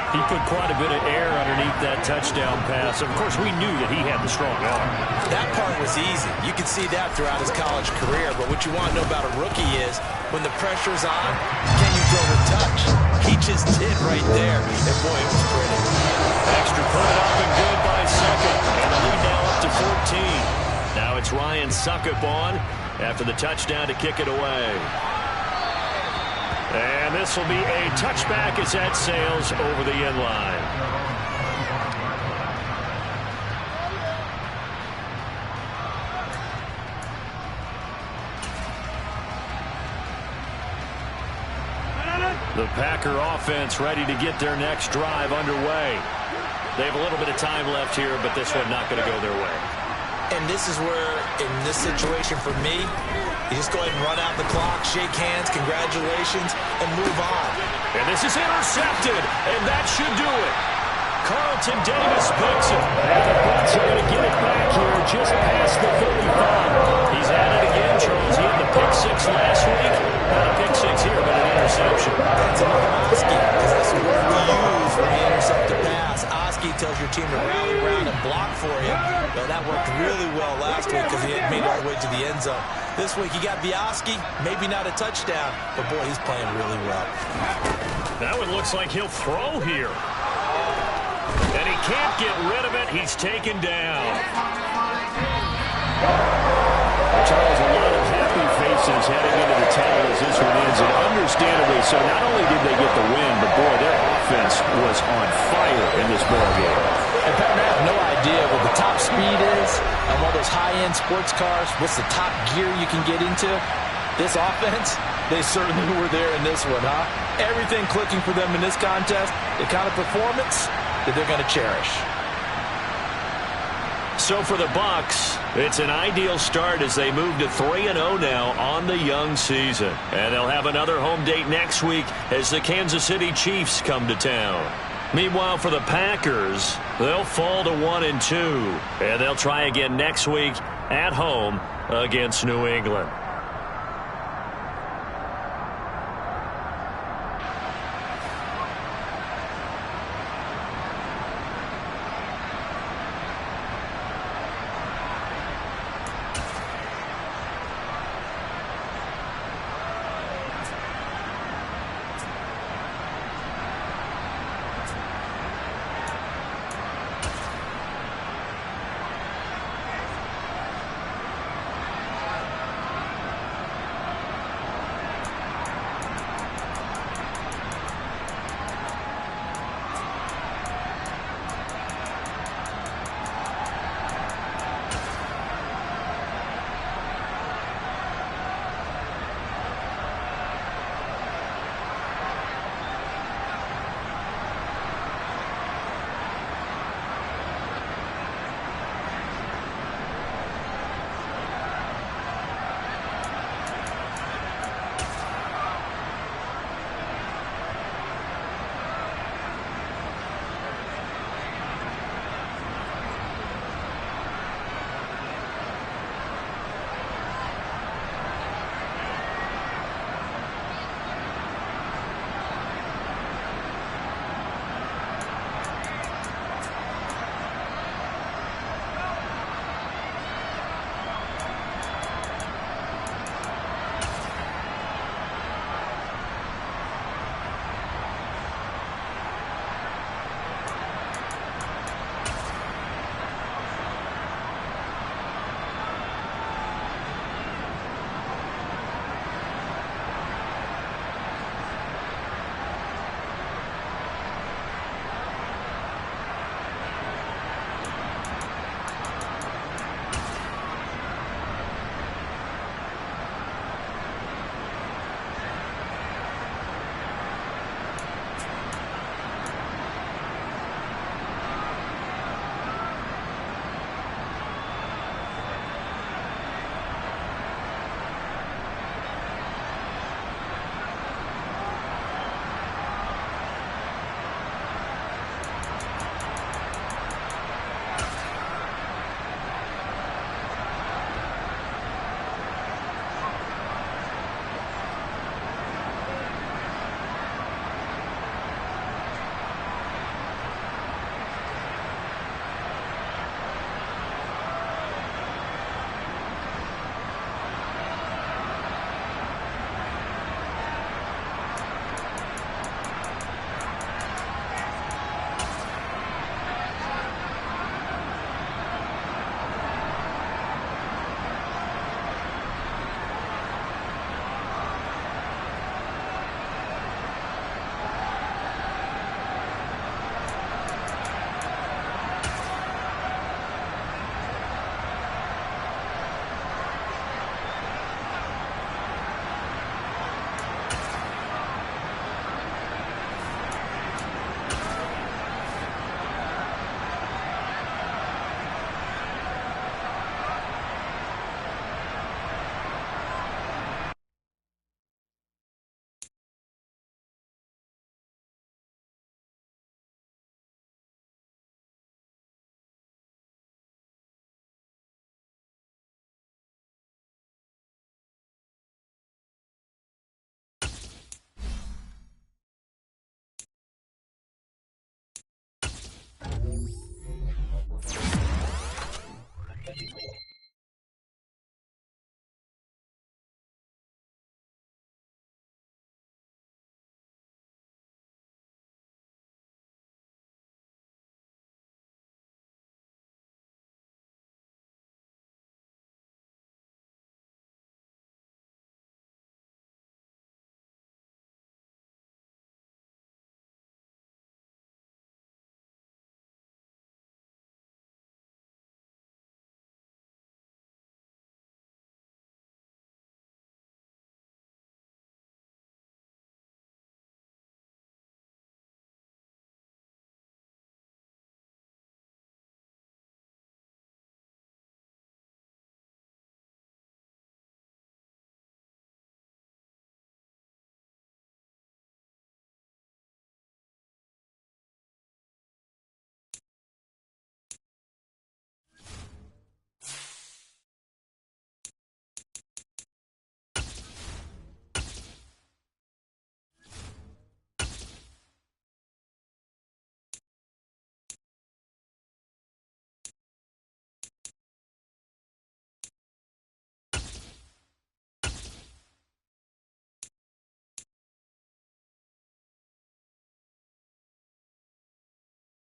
He put quite a bit of air underneath that touchdown pass. Of course, we knew that he had the strong arm. That part was easy. You could see that throughout his college career. But what you want to know about a rookie is when the pressure's on, can you throw the touch? He just did right there. And boy, it was pretty. Extra point up and good by Succop. And the lead now up to 14. Now it's Ryan Succop on after the touchdown to kick it away. And this will be a touchback as that sails over the end line. The Packer offense ready to get their next drive underway. They have a little bit of time left here, but this one not going to go their way. And this is where, in this situation for me, you just go ahead and run out the clock, shake hands, congratulations, and move on. And this is intercepted, and that should do it. Carlton Davis picks it. And the Bucs are going to get it back here just past the 35. He's at it again, Charles. He had the pick six last week. Not a pick six here, but an interception. That's another Oski, because that's the word we use when you intercept the pass. Oski tells your team to rally around and block for you. But that worked really well last week because he had made it all the way to the end zone. This week he got the Oski, maybe not a touchdown, but boy, he's playing really well. That one looks like he'll throw here. And he can't get rid of it. He's taken down. Charles, a lot of happy faces heading into the tunnel as this one ends, and understandably so. Not only did they get the win, but boy, their offense was on fire in this ball game. And Pat, I have no idea what the top speed is on one of those high-end sports cars. What's the top gear you can get into? This offense, they certainly were there in this one, huh? Everything clicking for them in this contest, the kind of performance that they're going to cherish. So for the Bucs, it's an ideal start as they move to 3-0 now on the young season. And they'll have another home date next week as the Kansas City Chiefs come to town. Meanwhile, for the Packers, they'll fall to 1-2. And they'll try again next week at home against New England.